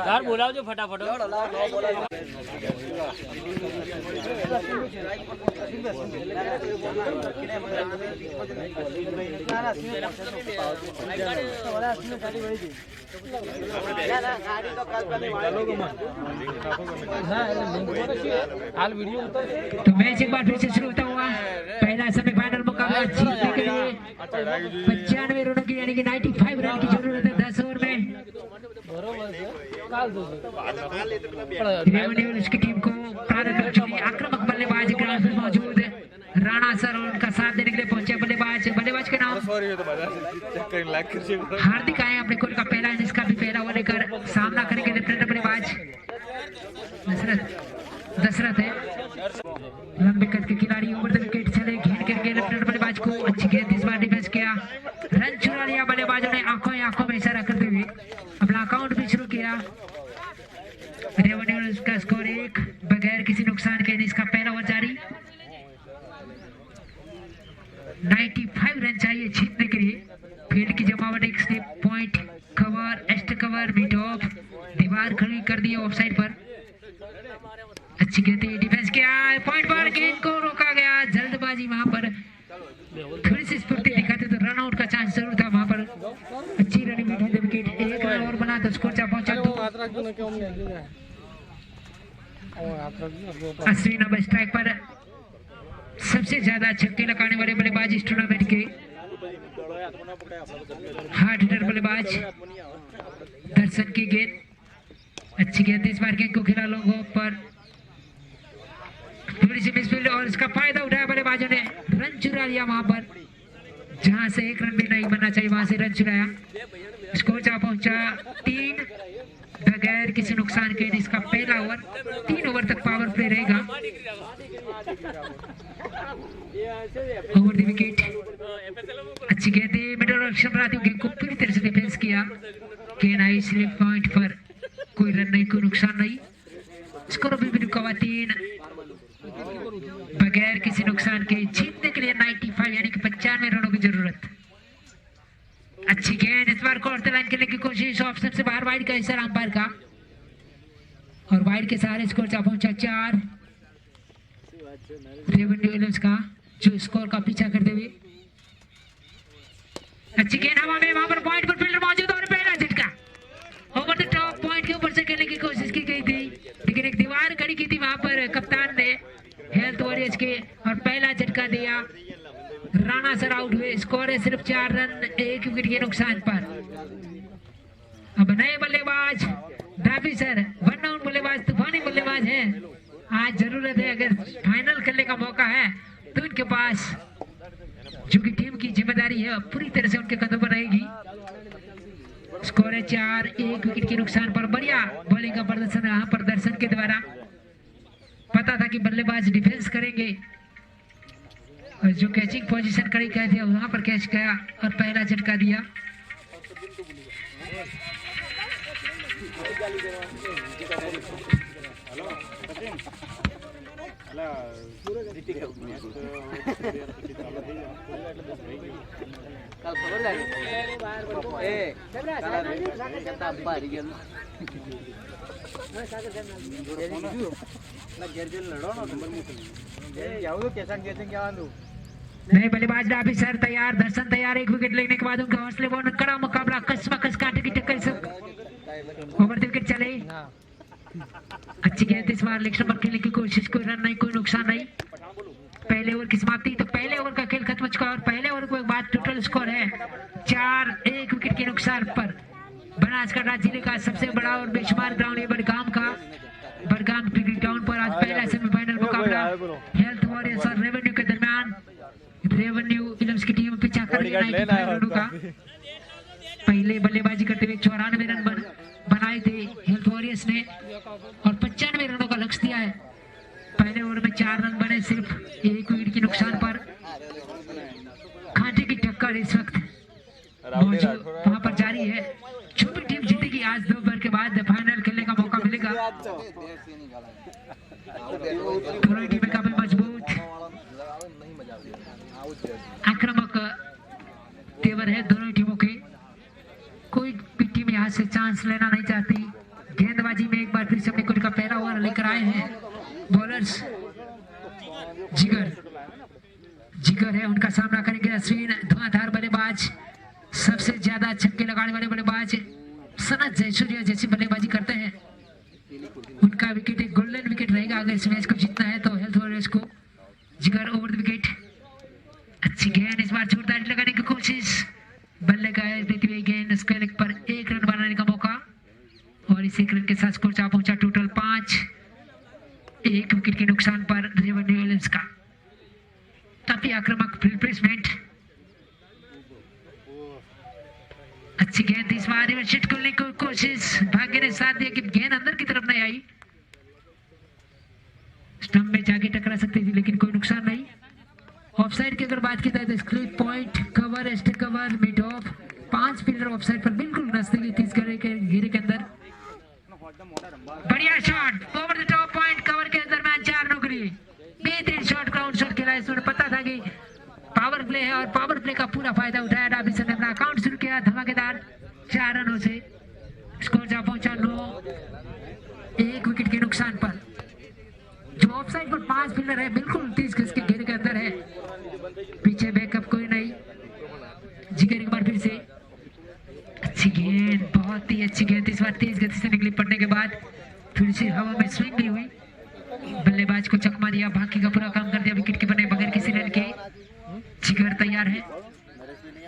यार बोलाओ जो फटाफट हाल वीडियो उतर तो मैच एक बार फिर से शुरू होता हुआ पहला सेमीफाइनल मुकाबला जीतने के लिए 95 रनों की यानी कि 95 रन की जरूरत है 10 ओवर में रेवन्यू की टीम को आक्रामक बल्लेबाज ग्राउंड में मौजूद राणा सर और उनका साथ देने के लिए पहुंचे बल्लेबाज का नाम हार्दिक आए अपने कोर्ट का पहला जिसका भी पहला ओवर लेकर सामना करेंगे लेफ्टिनेंट बल्लेबाज दशरथ है लंबे कद के खिलाड़ी ओवर द विकेट चले घेर करके लेफ्टिनेंट बल्लेबाज को अच्छी गेंद इस बार डिफेंस किया रन चुरा लिया बल्लेबाजों ने आंखों में इशारा करते हुए अपना अकाउंट भी शुरू किया रेवन्यू का स्कोर 1 बगैर किसी नुकसान के इसका पहला ओवर जारी 95 रन चाहिए जीतने के लिए फील्ड की जमावट एक slip point cover extra cover mid of दीवार खड़ी कर दी ऑफसाइड पर अच्छी गेंद डिफेंस किया पॉइंट पर गेंद को रोका गया जल्दबाजी वहां पर थोड़ी सी स्फूर्ति दिखाते तो रन आउट का चांस जरूर था वहां पर अच्छी रनिंग में थे विकेट एक रन और बना तो स्कोर पहुंचा 80 नंबर स्ट्राइक पर सबसे ज्यादा छक्के लगाने वाले बल्लेबाज इस टूर्नामेंट के हार्ड हिटर बल्लेबाज दर्शन की गेंद अच्छी गेंद इस बार गेंद को खेला लोगों पर थोड़ी सी मिसफील्ड और इसका फायदा उठाया बल्लेबाजों ने रन चुरा लिया वहां पर जहां से एक रन भी नहीं बनना चाहिए वहां से रन चुराया स्कोर पहुंचा 3 बगैर किसी नुकसान के इसका पहला ओवर 3 ओवर तक पावर प्ले रहेगा ओवर द विकेट अच्छी गेंद मिडल ऑप्शन बनाते हुए को पूरी तरह से डिफेंस किया गेंद आई स्लिप पॉइंट पर कोई रन नहीं कोई नुकसान नहीं स्कोर भी रुका हुआ 3 बगैर किसी नुकसान के जीतने के लिए 95 यानी कि 95 रनों की जरूरत अच्छी गेंद इस बार कोर्ट लाइन खेलने की कोशिश ऑप्शन से बाहर वाइड का इशारा अंपायर का और वाइड के सहारे स्कोर पहुंचा 4 रेवन्यू विलियम्स का जो स्कोर का पीछा करते हुए अच्छी गेंद हवा में वहां पर पॉइंट पर फील्डर मौजूद और पहला झटका ओवर द टॉप पॉइंट के ऊपर से खेलने की कोशिश की गई थी लेकिन एक दीवार खड़ी की थी वहां पर कप्तान ने हेल्थ वॉरियर्स के और पहला झटका दिया राणा सर आउट हुए स्कोर है सिर्फ 4 रन 1 विकेट के नुकसान पर अब नए बल्लेबाज डाबी सर वन डाउन बल्लेबाज तूफानी बल्लेबाज है आज जरूरत है अगर फाइनल खेलने का मौका है तो इनके पास जो कि टीम की जिम्मेदारी है पूरी तरह से उनके कदम पर रहेगी स्कोर है 4 1 विकेट के नुकसान पर बढ़िया बॉलिंग का प्रदर्शन यहाँ पर दर्शन के द्वारा पता था कि बल्लेबाज डिफेंस करेंगे और जो कैचिंग पोजीशन करी गए थे वहां पर कैच गया और पहला झटका दिया नए बल्लेबाज डाबी सर तैयार दर्शन तैयार 1 विकेट लेने के बाद उनका हौसले बहुत कड़ा मुकाबला कस्मकस कांटे की टक्कर ओवर द विकेट चले। अच्छी गेंद इस बार लेग पर खेलने की कोशिश, कोई रन नहीं, कोई नुकसान नहीं। पहले ओवर की समाप्ति, तो पहले ओवर का खेल खत्म हो चुका और पहले ओवर के बाद टोटल स्कोर है 4-1 विकेट के नुकसान पर। बनासकांठा जिले का सबसे बड़ा और बेशुमार ग्राउंड है बड़गाम का। बड़गाम क्रिकेट ग्राउंड पर आज पहला सेमीफाइनल मुकाबला हेल्थ वॉरियर्स और रेवेन्यू के दरमियान। रेवेन्यू फिल्म्स की टीम पीछा कर रही है दोनों का। पहले बल्लेबाजी करते हुए 94 रन बनाए थे हेल्थ वॉरियर्स ने और 95 रनों का लक्ष्य दिया है। पहले ओवर में 4 रन बने सिर्फ 1 विकेट के नुकसान पर। कांटे की टक्कर इस वक्त मौजूद वहां पर जारी है। जो भी टीम जीतेगी आज दोपहर के बाद फाइनल खेलने का मौका मिलेगा। दोनों टीमें काफी मजबूत आक्रामक तेवर है दोनों टीमों के। कोई भी टीम यहाँ से चांस लेना नहीं चाहती। गेंदबाजी में एक बार फिर से अपने खुद का पहला ओवर लेकर आए हैं बॉलर्स। जिगर है, उनका सामना करेंगे अश्विन, धुआंधार बल्लेबाज, सबसे ज्यादा छक्के लगाने वाले बल्लेबाज सनत जयसूर्या जैसी बल्लेबाजी करते हैं। उनका विकेट एक गोल्डन विकेट रहेगा अगर इस मैच को जीतना है तो हेल्थ वॉरियर्स को। जिगर ओवर द विकेट। अच्छी गेंद इस बार जोरदार लगाने की कोशिश, बल्ले का देती हुई गेंद स्क्वायर पर 1 रन बनाने का मौका और इस 1 रन के साथ स्कोर जा पहुंचा टोटल 5। 1 विकेट के नुकसान पर रेवेन्यू विलियम्स का। काफी आक्रामक फील्ड प्लेसमेंट। अच्छी गेंद इस बार रिवर्स करने की कोशिश, भाग्य ने साथ दिया कि गेंद अंदर की तरफ नहीं आई। स्टंप में जाके टकरा सकती थी लेकिन कोई नुकसान नहीं। ऑफसाइड की अगर बात की जाए तो slip point, cover, extra cover, mid off, 5 fielder offside पर बिल्कुल नजदीक इस घेरे के अंदर। बढ़िया shot over the top point, cover के अंदर मैच 4 नौकरी। बेहतरीन शॉट, ग्राउंड शॉट खेला। इसमें पता था कि पावर प्ले है और पावर प्ले का पूरा फायदा उठाया। डाबिसन ने अपना अकाउंट शुरू किया धमाकेदार 4 रनों से। स्कोर जा पहुंचा 9। 1 विकेट के नुकसान पर। जो ऑफसाइड पर 5 फील्डर है बिल्कुल 30 गज के घेरे के अंदर है। पीछे बैकअप कोई नहीं। जिगर एक बार फिर से अच्छी गेंद, बहुत ही अच्छी गेंद इस बार तेज गति से निकली, पड़ने के बाद थोड़ी सी हवा में स्विंग भी हुई, बल्लेबाज को चकमा दिया, बाकी का पूरा काम कर दिया विकेट कीपर ने बगैर किसी रन के। जिगर तैयार है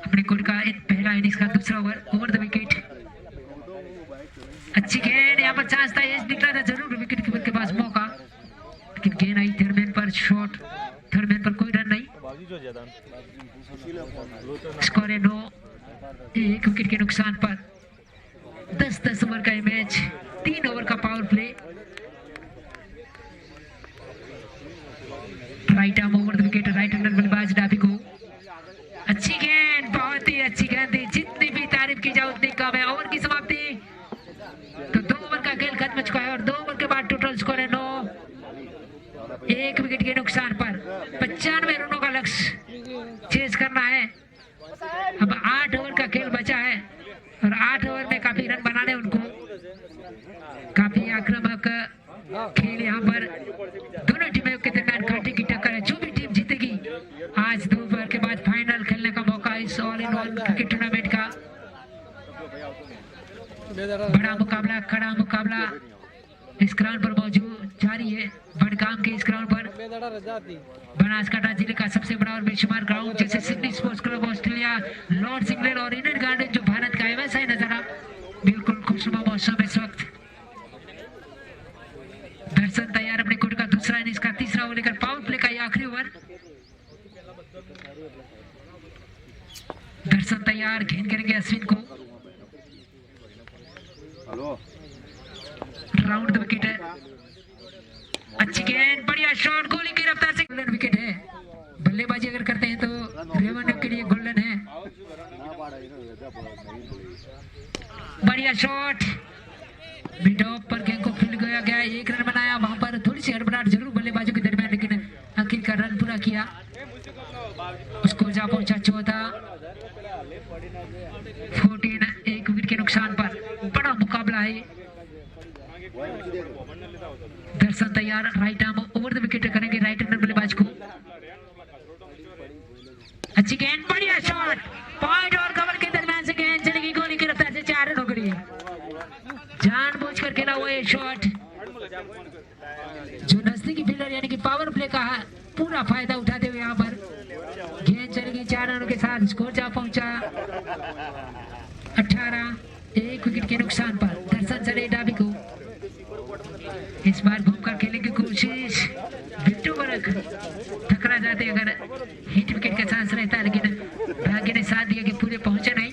अपने कोड का पहला इनिंग्स का दूसरा ओवर द विकेट। अच्छी गेंद, यहाँ पर चांस था, एज निकला था जरूर विकेट कीपर के पास मौका, लेकिन गेंद आई थर्ड मैन पर शॉट। थर्ड मैन पर कोई रन नहीं। स्कोर है 9। 1 विकेट के नुकसान पर। 10-10 ओवर का मैच, 3 ओवर का power play. Right arm over the wicket, right hander बल्लेबाज डाबी को। अच्छी गेंद, बहुत ही अच्छी गेंद थी, जितनी भी तारीफ की जाए उतनी कम है। ओवर की समाप्ति, तो 2 ओवर का खेल खत्म हो चुका है और 2 ओवर के बाद टोटल स्कोर है 9। 1 विकेट के नुकसान पर 95 रनों का लक्ष्य चेज करना है। अब 8 ओवर का खेल बचा है और 8 ओवर में काफी रन बनाने उनको। काफी आक्रामक खेल यहाँ पर दोनों टीमों के दरमियान कांटे की टक्कर है। जो भी टीम जीतेगी आज दोपहर के बाद फाइनल खेलने का मौका इस all in one cricket tournament का। बड़ा मुकाबला, कड़ा मुकाबला इस ग्राउंड पर मौजूद जारी है। बड़गाम के इस ग्राउंड पर बनासकांठा जिले का सबसे बड़ा और बेशुमार ग्राउंड, जैसे Sydney Sports Club Australia, Lord's England और ईडन गार्डन जो भारत का है, वैसा ही नजारा। बिल्कुल खूबसूरत मौसम इस वक्त। दर्शन तैयार अपने कोर्ट का दूसरा इनिंग्स का तीसरा ओवर लेकर, पावर प्ले का ये आखिरी ओवर। दर्शन तैयार, गेंद करेंगे अश्विन को। राउंड द विकेट है। अच्छी गेंद, बढ़िया शॉट, गोली की रफ्तार से गोल्डन विकेट है। बल्लेबाजी अगर करते हैं तो रेवेन्यू के लिए गोल्डन है। बढ़िया शॉट, मिड ऑफ पर गेंद को फील्ड किया गया। 1 रन बनाया, वहां पर थोड़ी सी हड़बड़ाहट जरूर बल्लेबाजों के दरमियान, लेकिन आखिरकार रन पूरा किया। उसको जा पहुंचा 14। 14। 1 विकेट के नुकसान पर। बड़ा मुकाबला है। दर्शन तैयार, right arm over the wicket करेंगे राइट हैंडर बल्लेबाज को। अच्छी गेंद, बढ़िया शॉट, पॉइंट और कवर के दरमियान से गेंद चलेगी, गोली की रफ्तार से 4 रन हो गई। शॉट जो नजदीकी फील्डर यानी कि पावर प्ले का पूरा फायदा उठाते हुए यहाँ पर गेंद चलेगी 4 रनों के साथ स्कोर जा पहुंचा 18। 1 विकेट के नुकसान पर दर्शन चले डाबी को इस बार घूमकर खेलने की कोशिश बिट्टू वर्क टकरा जाते अगर हिट विकेट का चांस रहता लेकिन भाग्य ने साथ दिया कि पूरे पहुंचे नहीं।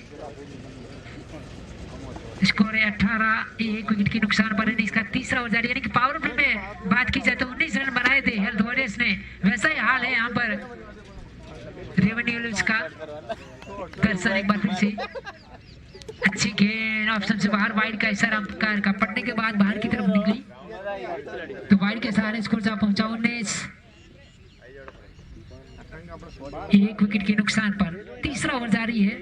स्कोर है 18। 1 विकेट के नुकसान पर इसका तीसरा ओवर जारी यानी कि पावर प्ले में बात की जाए तो 19 रन बनाए थे हेल्थ वॉरियर्स ने वैसा ही हाल है यहाँ पर रेवेन्यू का। दर्शन एक बार फिर से अच्छी गेंद ऑप्शन से बाहर वाइड का इशारा अंपायर का पड़ने के बाद बाहर की तरफ निकली तो वाइड के सहारे स्कोर जा पहुंचा 19। 1 विकेट के नुकसान पर तीसरा ओवर जारी है।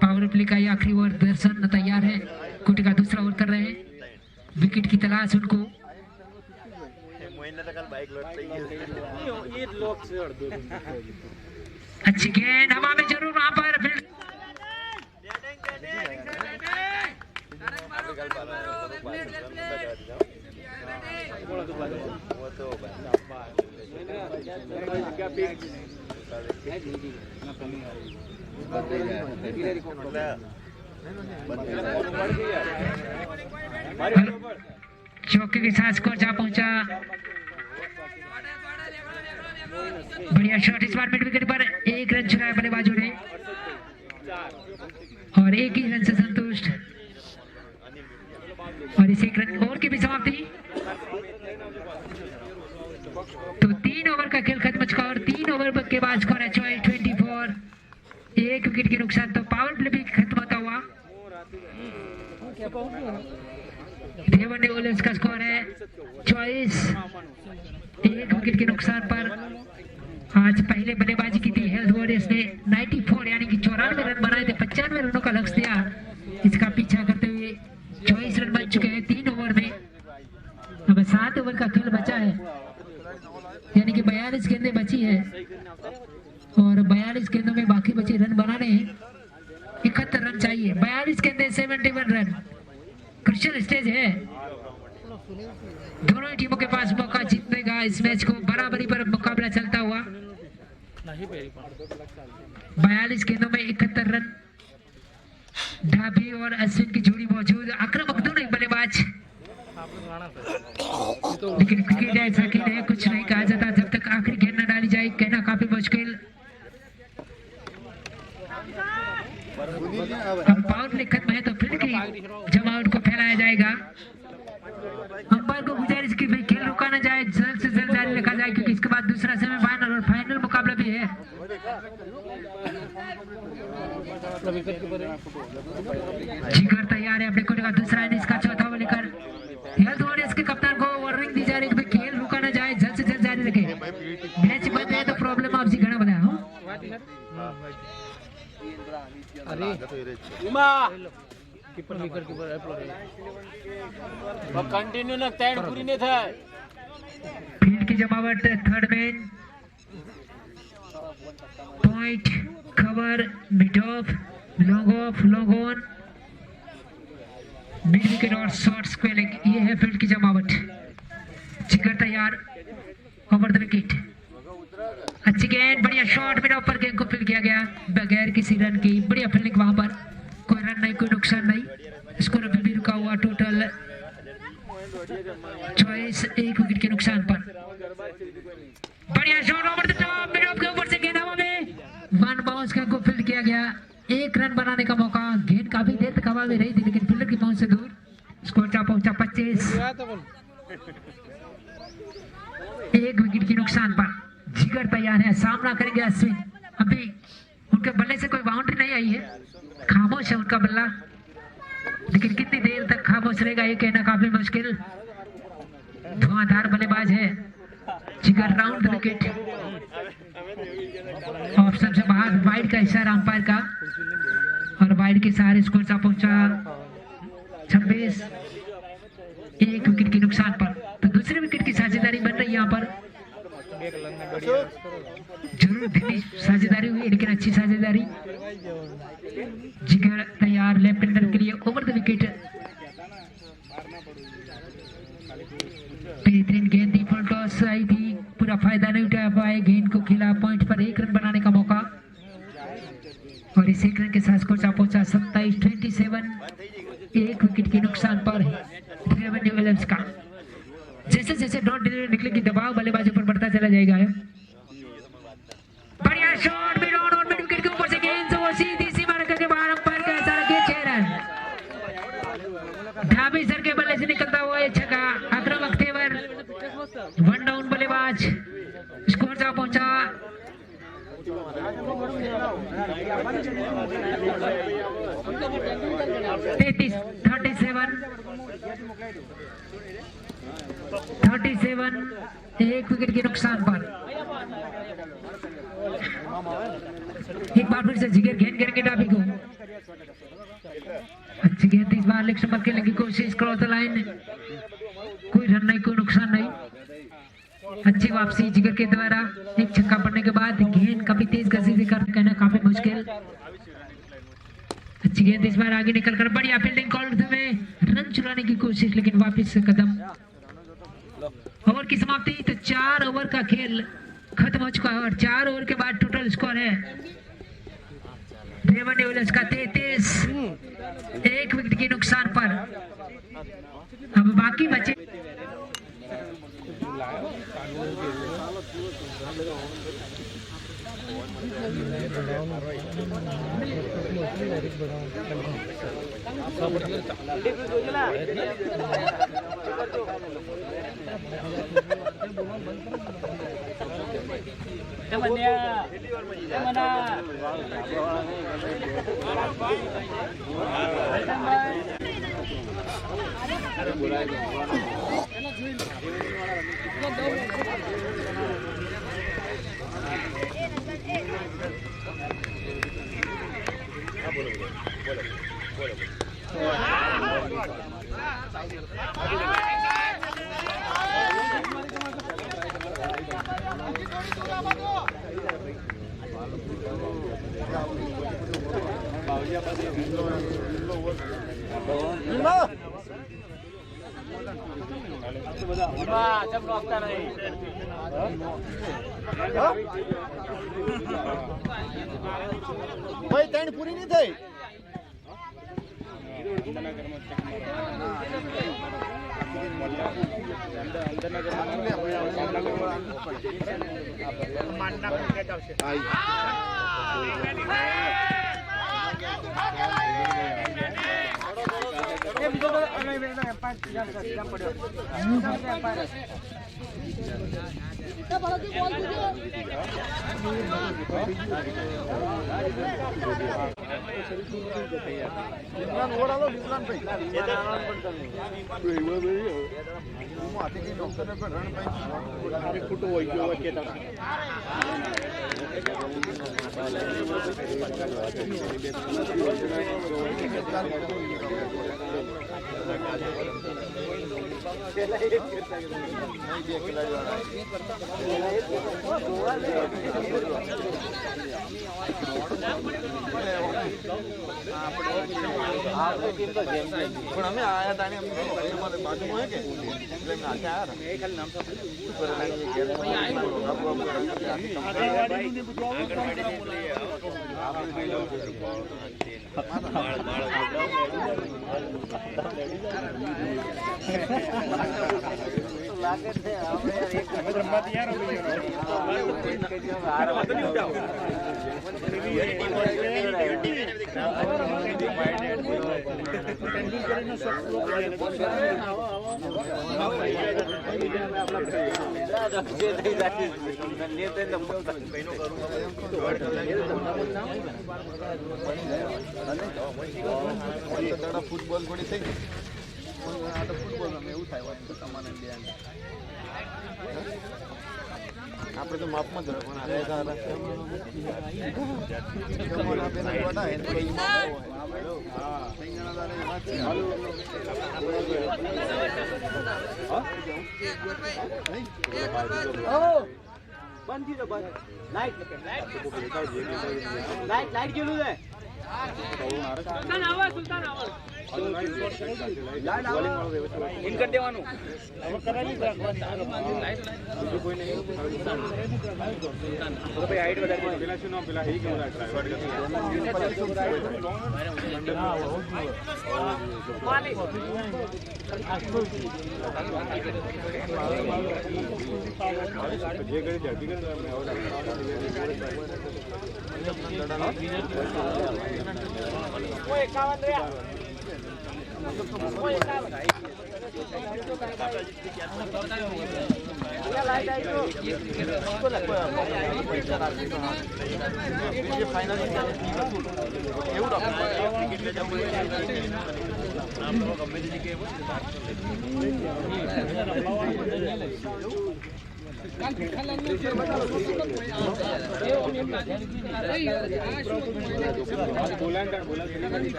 पावर प्ले का ये आखिरी ओवर दर्शन तैयार है कोटी का दूसरा ओवर कर रहे हैं विकेट की तलाश उनको। अच्छी गेंद हवा में जरूर वहां पर चौके के साथ स्कोर जा पहुंचा। बढ़िया शॉट इस बार मिड विकेट पर 1 रन चुराया बल्लेबाजों ने और 1 ही रन से संतुष्ट और इस 1 रन ओवर की भी समाप्ति। तो 3 ओवर का खेल खत्म चुका और 3 ओवर के बाद स्कोर है 24। 1 विकेट के नुकसान तो पावर प्ले भी खत्म होता हुआ। रेवन्यू ओलिव्स का स्कोर है 24। 1 विकेट के नुकसान पर आज पहले बल्लेबाजी की थी हेल्थ वॉरियर्स ने 94 यानी कि 94 रन बनाए थे। 95 रनों का लक्ष्य दिया इसका पीछा करते हुए 24 रन बन चुके हैं 3 ओवर में। अब 7 ओवर का खेल बचा है यानी कि 42 गेंदें बची है और 42 गेंदों में बाकी बचे रन बनाने हैं 71 रन चाहिए। 42 गेंदें 71 रन क्रुशियल स्टेज है। दोनों ही टीमों के पास मौका जीतने का इस मैच को बराबरी पर मुकाबला चलता हुआ। 42 गेंदों में 71 रन। ढाबी और अश्विन की जोड़ी मौजूद आक्रामक दोनों ही बल्लेबाज लेकिन क्रिकेट ऐसा खेल है कुछ नहीं कहा जाता जब तक आखिरी गेंद न डाली जाए कहना काफी मुश्किल। अब पावर प्ले खत्म है तो फील्ड की जमावट को फैलाया जाएगा। अंपायर को गुजारिश की भाई खेल रुका ना जाए जल्द से जल्द जारी रखा जाए क्योंकि इसके बाद दूसरा सेमीफाइनल और फाइनल मुकाबला भी है। जिगर तैयार है अपने कोटे का दूसरा इनिंग्स का चौथा ओवर लेकर हेल्थ वॉरियर्स के कप्तान को वार्निंग दी जा रही है कि खेल रुका ना जाए जल्द से जल्द जारी रखे। मैच बंद है तो प्रॉब्लम आपसी घना बनाया हो। अरे कीपर विकेट कीपर अब कंटिन्यू ना टाइम पूरी नहीं था। फील्ड की जमावट third man point cover mid of long on mid wicket और शॉर्ट स्क्वेलिंग ये है फील्ड की जमावट। जिगर तैयार ओवर द विकेट। अच्छी गेंद बढ़िया शॉट मिड ऑफ पर गेंद को फील्ड किया गया बगैर किसी रन की। बढ़िया फील्डिंग वहां पर कोई रन नहीं कोई नुकसान नहीं। स्कोर अभी भी रुका हुआ टोटल 24। 1 विकेट के नुकसान पर बढ़िया shot over the top mid of के ऊपर से गेंद हवा में 1 बाउंस गेंद को फील्ड किया गया। 1 रन बनाने का मौका। गेंद काफी देर तक हवा में रही थी लेकिन फील्डर की पहुंच से दूर। स्कोर जा पहुंचा 25। 1 विकेट के नुकसान पर जिगर तैयार है सामना करेंगे अश्विन। अभी उनके बल्ले से कोई बाउंड्री नहीं आई है खामोश है उनका बल्ला लेकिन कितनी देर तक खामोश रहेगा ये कहना काफी मुश्किल। धुआंधार बल्लेबाज है जिगर। राउंड द विकेट ऑप्शन से बाहर वाइड का इशारा अंपायर का और वाइड के सहारे स्कोर सा पहुंचा 26। 1 विकेट के नुकसान पर तो दूसरे विकेट की साझेदारी बन रही है यहाँ पर। जरूर धीमी साझेदारी हुई लेकिन अच्छी साझेदारी। जिगर तैयार लेफ्ट हैंडर के लिए ओवर द विकेट आई थी, पूरा फायदा नहीं उठा पाए, गेंद को खिला, पॉइंट पर 1 रन बनाने का मौका और इस 1 रन के साथ स्कोर पहुंचा 27-27, 1 विकेट के नुकसान पर रेवेन्यू विलियम्स का। जैसे जैसे डॉट डिलीवरी निकलेगी दबाव बल्लेबाजों पर बढ़ता चला जाएगा। बढ़िया shot mid on mid wicket के ऊपर से गेंद वो सीधी सीमा रेखा के बाहर अंपायर का इशारा किया 6 रन। ढाबी सर के बल्ले से निकलता हुआ ये छक्का, अकरम अख्तेवर 1 डाउन बल्लेबाज, स्कोर जा पहुंचा 37, 1 विकेट के नुकसान पर। एक बार फिर से जिगर गेंद गिरेंगे डाबी को, अच्छी गेंद इस बार लेग पर खेलने की कोशिश, क्रॉस द लाइन, कोई रन नहीं, कोई नुकसान नहीं, अच्छी वापसी जिगर के द्वारा। एक छक्का पड़ने के बाद गेंद काफी तेज गति से कहना काफी मुश्किल। अच्छी गेंद इस बार आगे निकल कर बढ़िया फील्डिंग कॉल में रन चुराने की कोशिश, लेकिन वापस से कदम। ओवर की समाप्ति, तो 4 ओवर का खेल खत्म हो चुका है और 4 ओवर के बाद टोटल स्कोर है रेवेन्यू विलियम्स का 33, 1 विकेट के नुकसान पर। अब बाकी बचे ભાઈ ત્રણ પૂરી નહીં થઈ પણ અમે આયા હતા ને અમારે બાજુમાં હે કે એટલે અમે આખે આયા હતા એ ખાલી નામ ફૂટબોલ થોડી થઈ ગઈ આ તો ફૂટબોલ અમે એવું થાય હોય તમારે આપણે તો માપમાં જ રાખવાના બંધ લાઈટ ગયેલું છે સુલતાન આવાજ ખેલ પડેલું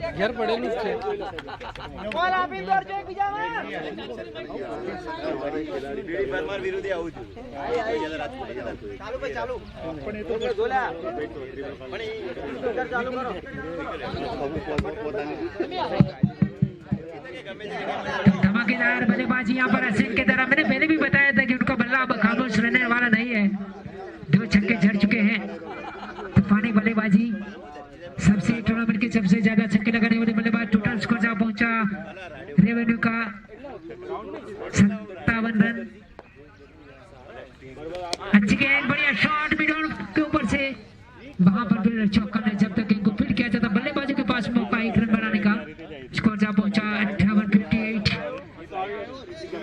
છે ઘેર પડેલું જ છે વિરોધી આવું છું धमाकेदार बल्लेबाजी यहाँ पर असिन की तरफ। मैंने पहले भी बताया था कि उनका बल्ला अब खामोश रहने वाला नहीं है। 2 छक्के झड़ चुके हैं। तूफानी बल्लेबाजी, सबसे टूर्नामेंट के सबसे ज्यादा छक्के लगाने वाले बल्लेबाज। टोटल स्कोर जहाँ पहुंचा रेवेन्यू का 57 रन। अच्छी गेंद, बढ़िया शॉट मिड ऑन के ऊपर से, वहां पर भी चौका ने जब तक गेंद को फील्ड किया जाता बल्लेबाजों के पास मौका 1 रन बनाने का। स्कोर जहाँ पहुंचा 58-58।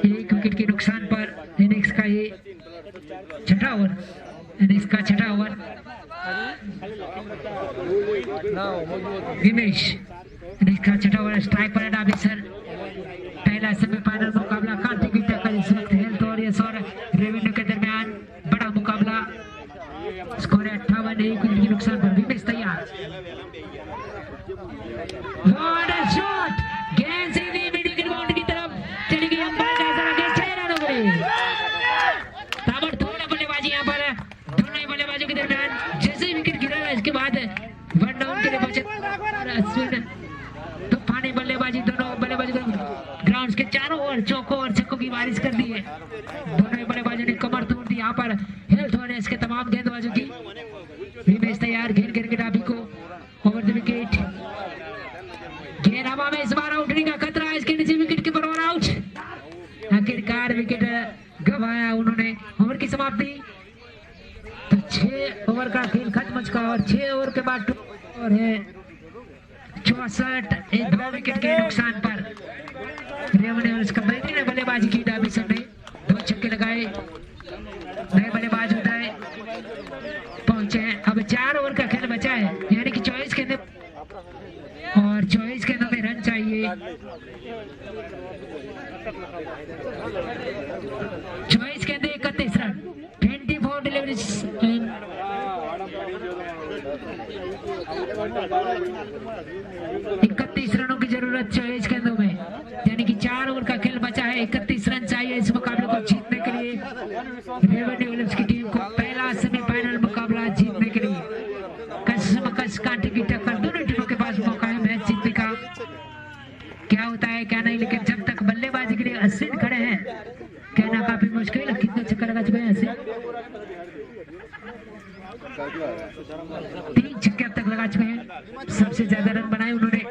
1 विकेट के नुकसान पर इनिंग्स का ये छठा ओवर, इनिंग्स का छठा ओवर। विमेश, इनिंग्स का छठा ओवर, स्ट्राइक पर ऑफिसर। पहला सेमीफाइनल मुकाबला कार्तिक की टक्कर इस वक्त हेल्थ और यस और रेवेन्यू के दरमियान बड़ा मुकाबला। स्कोर है 58। 1 विकेट के नुकसान पर विमेश तैयार। What a shot! गेंद सीधी मिडिल बाउंड्री की तरफ चली गई। अंपायर का इशारा, गेंद 6 रन हो गई। ताबड़तोड़ बल्लेबाजी यहाँ पर दोनों ही बल्लेबाजों के दरमियान। जैसे ही विकेट गिरा इसके बाद 1 डाउन के लिए पहुंचे अश्विन। तूफानी बल्लेबाजी, दोनों बल्लेबाजी ग्राउंड के चारों ओर चौकों और छक्कों की बारिश कर दी है। दोनों ही बल्लेबाजों ने कमर तोड़ दी यहाँ पर हेल्थ और इसके तमाम गेंदबाजों की। विमेश तैयार, घेर घेर के डाबी को ओवर द विकेट। गेंद हवा में, इस बार आउट होने का खतरा है। इसके नीचे विकेट कीपर और आउट। आखिरकार विकेट गंवाया उन्होंने। ओवर की समाप्ति। तो 6 ओवर का खेल खत्म चुका और 6 ओवर के बाद और है 64 2 विकेट के नुकसान पर रेवन्यूज का बेहतरीन बल्लेबाजी की डाबिसन ने 2 छक्के लगाए। नए बल्लेबाज उदय पहुंचे हैं। अब 4 ओवर का खेल बचा है, यानी कि 24 के अंदर और 24 के अंदर में रन चाहिए। 24 के अंदर 31 रन, 24 डिलीवरीज। 31 रनों की जरूरत 24 गेंदों में, यानी कि 4 ओवर का खेल बचा है। 31 रन चाहिए इस मुकाबले को जीतने के लिए। रेवन्यू विलियम्स की टीम को पहला सेमीफाइनल मुकाबला जीतने के लिए कस कांटे की टक्कर। दोनों टीमों के पास मौका है मैच जीतने का। क्या होता है क्या नहीं, लेकिन जब तक बल्लेबाजी के लिए अश्विन खड़े हैं कहना काफी मुश्किल है। कितने चक्कर लगा चुके हैं अश्विन? 3 छक्के अब तक लगा चुके हैं। सबसे ज्यादा रन बनाए उन्होंने।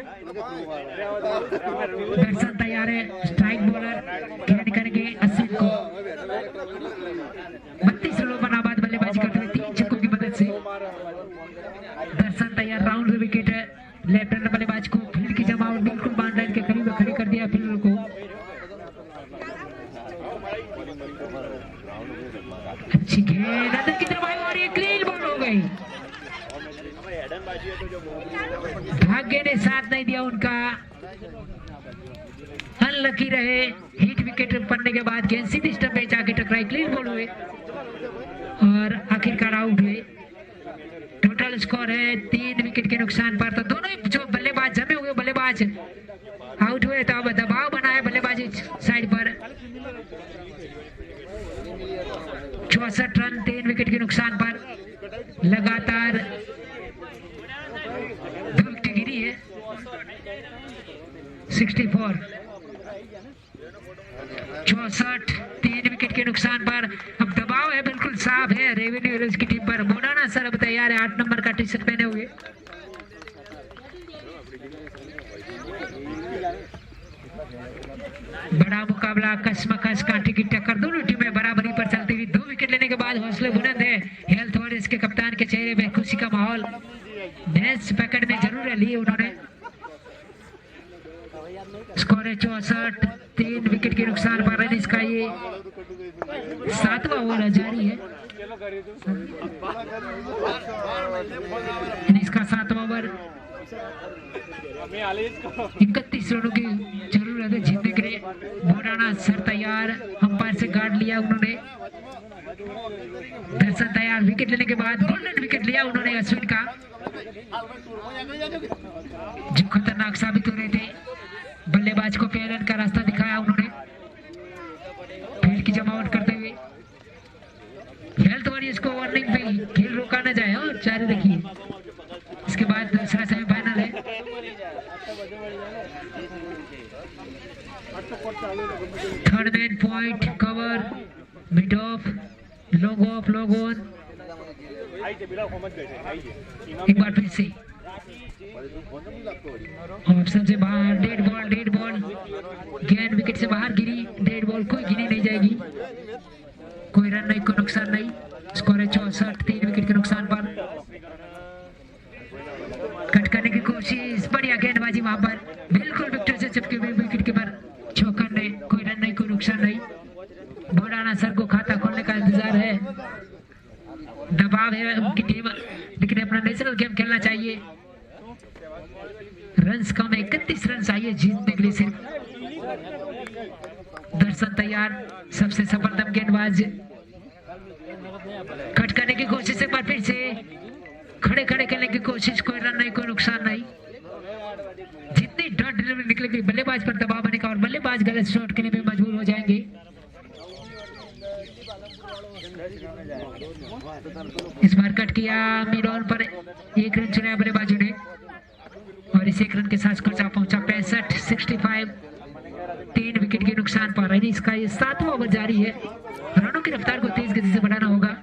दर्शन तैयार है, स्ट्राइक बॉलर खेल करके अश्विन को 32 रनों पर नाबाद बल्लेबाजी करते हुए 3 छक्कों की मदद से। दर्शन तैयार, राउंड विकेट है। लेफ्ट हैंड बल्लेबाज को फील्ड की जमावट बिल्कुल बाउंड्री के करीब खड़ी कर दिया फील्डर को। अच्छी खेल अंदर की तरफ आई और ये क्लीन बॉल हो गई। भाग्य ने साथ नहीं दिया उनका, अनलकी रहे। हिट विकेट पड़ने के बाद गेंद सीधी स्टंप पे जाके टकराई, क्लीन बॉल हुए और आखिरकार आउट हुए। टोटल स्कोर है 3 विकेट के नुकसान पर। तो दोनों ही जो बल्लेबाज जमे हुए बल्लेबाज आउट हुए, तो अब दबाव बना है बल्लेबाजी साइड पर। 64 रन 3 विकेट के नुकसान पर। लगातार 2 विकेट गिरी है। 64 64 3 विकेट के नुकसान पर। अब दबाव है बिल्कुल साफ है रेवेन्यू विलियम्स की टीम पर। मोडाना सर अब तैयार है 8 नंबर का टी शर्ट पहने हुए। बड़ा मुकाबला, कसमकस कांटे की टक्कर। दोनों टीमें बराबरी पर चलती हुई 2 विकेट लेने के बाद हौसले बुलंद है। हेल्थ और इसके कप्तान के चेहरे में खुशी का माहौल। मैच पकड़ने जरूर लिए उन्होंने। स्कोर है 64 3 विकेट के नुकसान पर। इनिंग्स का ये 7वां ओवर जारी है। इनिंग्स का 7वां ओवर। 31 रनों की जरूरत है जीतने के लिए। मोडाना सर तैयार, अंपायर से गार्ड लिया उन्होंने। दर्शन तैयार, विकेट लेने के बाद गोल्डन विकेट लिया उन्होंने अश्विन का, जो खतरनाक साबित हो रहे थे। बल्लेबाज को पेयर रन का रास्ता दिखाया उन्होंने फील्ड की जमावट करते हुए। हेल्थ वॉरियर्स को वार्निंग पे खेल रोका न जाए और जारी रखिए। इसके बाद दूसरा सेमीफाइनल है। Third man point cover mid of log of log on. एक बार फिर से ऑप्शन से बाहर। डेड बॉल गेंद विकेट से बाहर गिरी। डेड बॉल कोई गिनी नहीं जाएगी। कोई रन नहीं, कोई नुकसान नहीं। स्कोर है 64 3 विकेट के नुकसान पर। कट करने की कोशिश, बढ़िया गेंदबाजी वहां पर, बिल्कुल विकेट से चिपके हुए विकेट के पर चौका नहीं। कोई रन नहीं, कोई नुकसान नहीं। मोडाना सर को खाता खोलने का इंतजार है। दबाव है उनकी टीम, लेकिन अपना नेशनल गेम खेलना चाहिए। रन्स कम है, 31 रन चाहिए जीतने के लिए सिर्फ। दर्शन तैयार, सबसे सफलतम गेंदबाज। कट करने की कोशिश एक बार फिर से, खड़े खेलने की कोशिश। कोई रन नहीं, कोई नुकसान नहीं। जितनी डॉट डिलीवरी निकलेगी बल्लेबाज पर दबाव बनेगा और बल्लेबाज गलत शॉट के लिए भी मजबूर हो जाएंगे। इस बार कट किया मिड ऑन पर, 1 रन चुना बल्लेबाजों ने और इस 1 रन के साथ स्कोर पहुंचा 65 3 विकेट के नुकसान पर। इसका ये 7वां ओवर जारी है। रनों की रफ्तार को तेज गति से बढ़ाना होगा।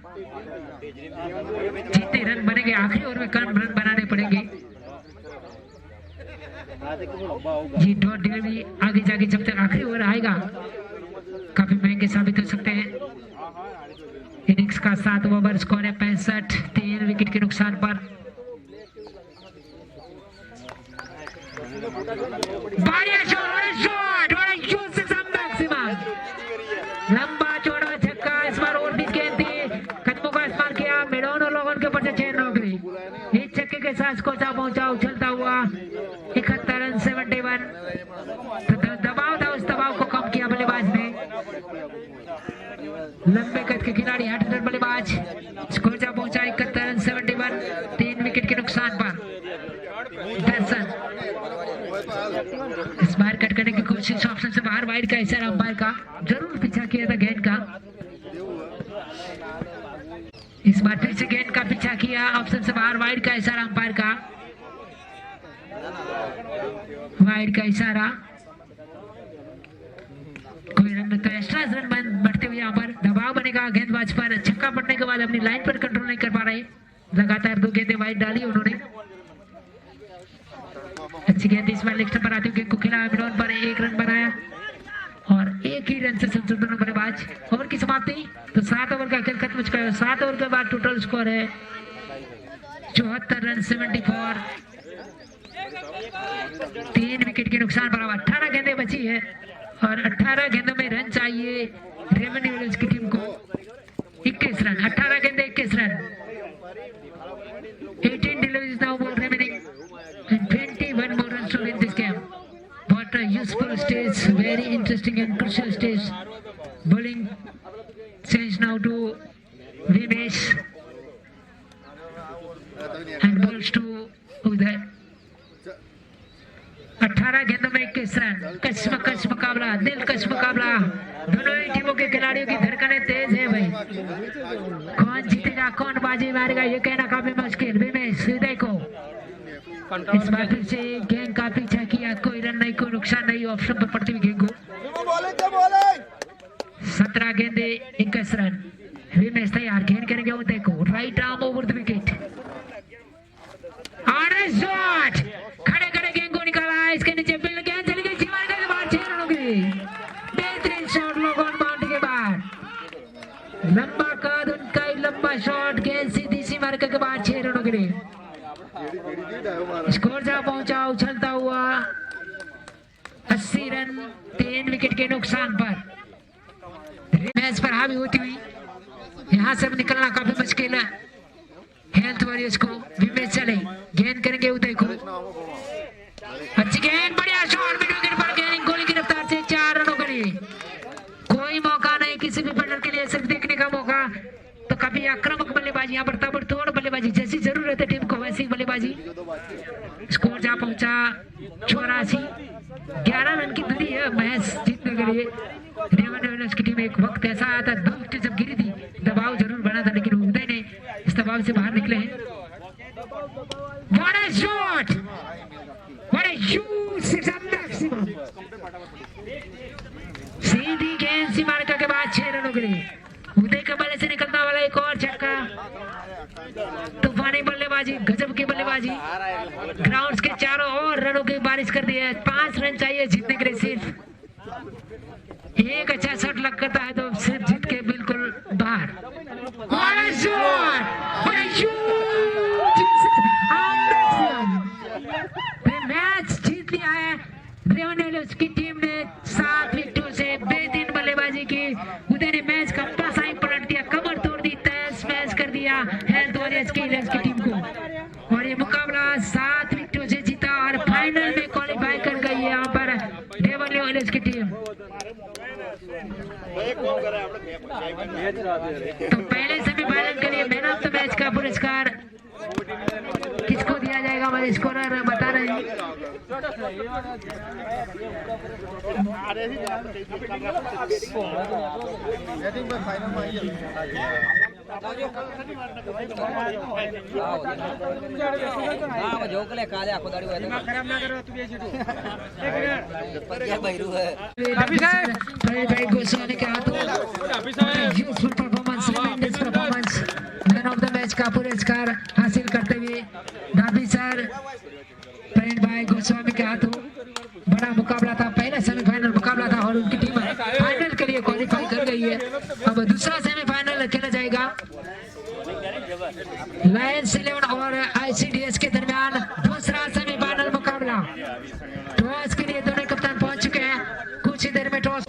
जितने रन बनेंगे आखिरी ओवर में कम रन बनाने पड़ेंगे। ये डॉट डिलीवरी आगे जाके जब तक आखिरी ओवर आएगा काफी महंगे साबित हो सकते हैं। इनिंग्स का 7वां ओवर। स्कोर है 65 3 विकेट के नुकसान पर। बढ़िया शॉट और यूसेस मैक्सिमम लंबा चौड़ा छक्का इस बार और भी गेंद थी कदमों का इस्तेमाल किया मिडोन और लोगों के ऊपर से 6 रनों के लिए इस छक्के के साथ स्कोर पहुंचा उछलता हुआ 71 रन 71 तो दबाव था उस दबाव को कम किया बल्लेबाज ने लंबे कद के खिलाड़ी 8 रन बल्लेबाज स्कोर पहुंचा 71 रन 71 3 विकेट के नुकसान पर दर्शन इस बार कट करने की कोशिश ऑप्शन से बाहर वाइड का इशारा अंपायर का जरूर पीछा किया था गेंद का इस बार फिर से गेंद का पीछा किया ऑप्शन से बाहर वाइड का इशारा अंपायर का वाइड का इशारा कोई रन तो एक्स्ट्रा रन बढ़ते हुए यहाँ पर दबाव बनेगा गेंदबाज पर छक्का पड़ने के बाद अपनी लाइन पर कंट्रोल नहीं कर पा रहे लगातार 2 गेंदें वाइड डाली उन्होंने अच्छी गेंद इस बार लेग स्टंप पर आते हुए को खिलाया मिडोन पर 1 रन बनाया और 1 ही रन से संशोधन बल्लेबाज ओवर की समाप्ति तो 7 ओवर का खेल खत्म हो चुका है 7 ओवर के बाद टोटल स्कोर है 74 रन 74 3 विकेट के नुकसान पर 18 गेंदें बची है और 18 गेंदों में रन चाहिए रेवेन्यू विलेज की टीम को 21 रन 18 गेंदें 21 run 18 deliveries now ball remaining and 21 more runs to win this game. What a useful stage, very interesting and crucial stage. Bowling change now to Vimesh and balls to Uday. 18 गेंदों में 21 run कश मुकाबला दिलकश मुकाबला दोनों ही टीमों के खिलाड़ियों की धड़कनें तेज है भाई कौन जीतेगा कौन बाजी मारेगा ये कहना काफी मुश्किल विमेश हृदय को इस बार फिर से गेंद का पीछा किया कोई रन नहीं कोई नुकसान नहीं ऑप्शन पर पड़ती हुई गेंद को 17 गेंदे 21 रन विमेश तैयार गेंद करेंगे उदय को right arm over the wicket shot खड़े खड़े गेंद को निकाला इसके नीचे बिल गेंद चली गई सीमा के बाहर 6 रनों की बेहतरीन शॉट लोग ऑन बाउंड्री के बाहर लंबा कद उनका ही लंबा शॉट गेंद सीधी सीमा के बाहर 6 रनों के लिए स्कोर जहां पहुंचा उछलता हुआ 80 रन 3 विकेट के नुकसान पर मैच पर हावी होती हुई यहां से निकलना काफी मुश्किल है हेल्थ वॉरियर्स को विमेश चले गेंद करेंगे उदय को अच्छी गेंद बढ़िया शॉट मिड विकेट पर गेंद गोली की रफ्तार से 4 रनों के लिए कोई मौका नहीं किसी भी बैटर के लिए सिर्फ देखने का मौका तो कभी आक्रामक बल्लेबाजी यहाँ पर ताबड़तोड़ बल्लेबाजी जैसी जरूरत है टीम को वैसी बल्लेबाजी स्कोर जहां पहुंचा 84 11 रन की दूरी है मैच जीतने के लिए रेवेन्यू की टीम एक वक्त ऐसा आया था 2 विकेट जब गिरी थी दबाव जरूर बना था लेकिन उदय ने इस दबाव से बाहर निकले हैं What a shot! What a huge six and maximum! सीधी गेंद सीमा के बाद 6 रनों के लिए उदय के बल्ले से निकलता वाला एक और छक्का तूफानी बल्लेबाजी गजब की बल्लेबाजी ग्राउंड्स के चारों ओर रनों की बारिश कर दी है 5 रन चाहिए जीतने के लिए सिर्फ एक अच्छा शॉट लग करता है तो सिर्फ जीत के बिल्कुल बाहर What a shot! What a huge match जीत लिया है रेवेन्यू की टीम ने 7 विकेटों से बेहतरीन बल्लेबाजी की उदय ने मैच का पासा ही पलट दिया कमर तोड़ दी तहस महस कर दिया हेल्थ वॉरियर्स की टीम को और ये मुकाबला 7 विकेटों से जीता और फाइनल में क्वालिफाई कर गई है यहाँ पर रेवेन्यू की टीम तो पहले सेमीफाइनल के लिए मैन ऑफ द मैच का पुरस्कार किसको दिया जाएगा हमारे स्कोरर बता रहे हैं गोस्वामी के हाथों performance man of the match का पुरस्कार हासिल करते हुए धाबी सर प्रवीण भाई गोस्वामी के हाथों बड़ा मुकाबला था पहला सेमीफाइनल मुकाबला था और उनकी टीम फाइनल के लिए क्वालिफाई कर गई है अब दूसरा सेमीफाइनल खेला जाएगा लायंस 11 और आईसीडीएस के दरमियान दूसरा सेमीफाइनल मुकाबला टॉस के लिए दोनों कप्तान पहुंच चुके हैं। कुछ ही देर में टॉस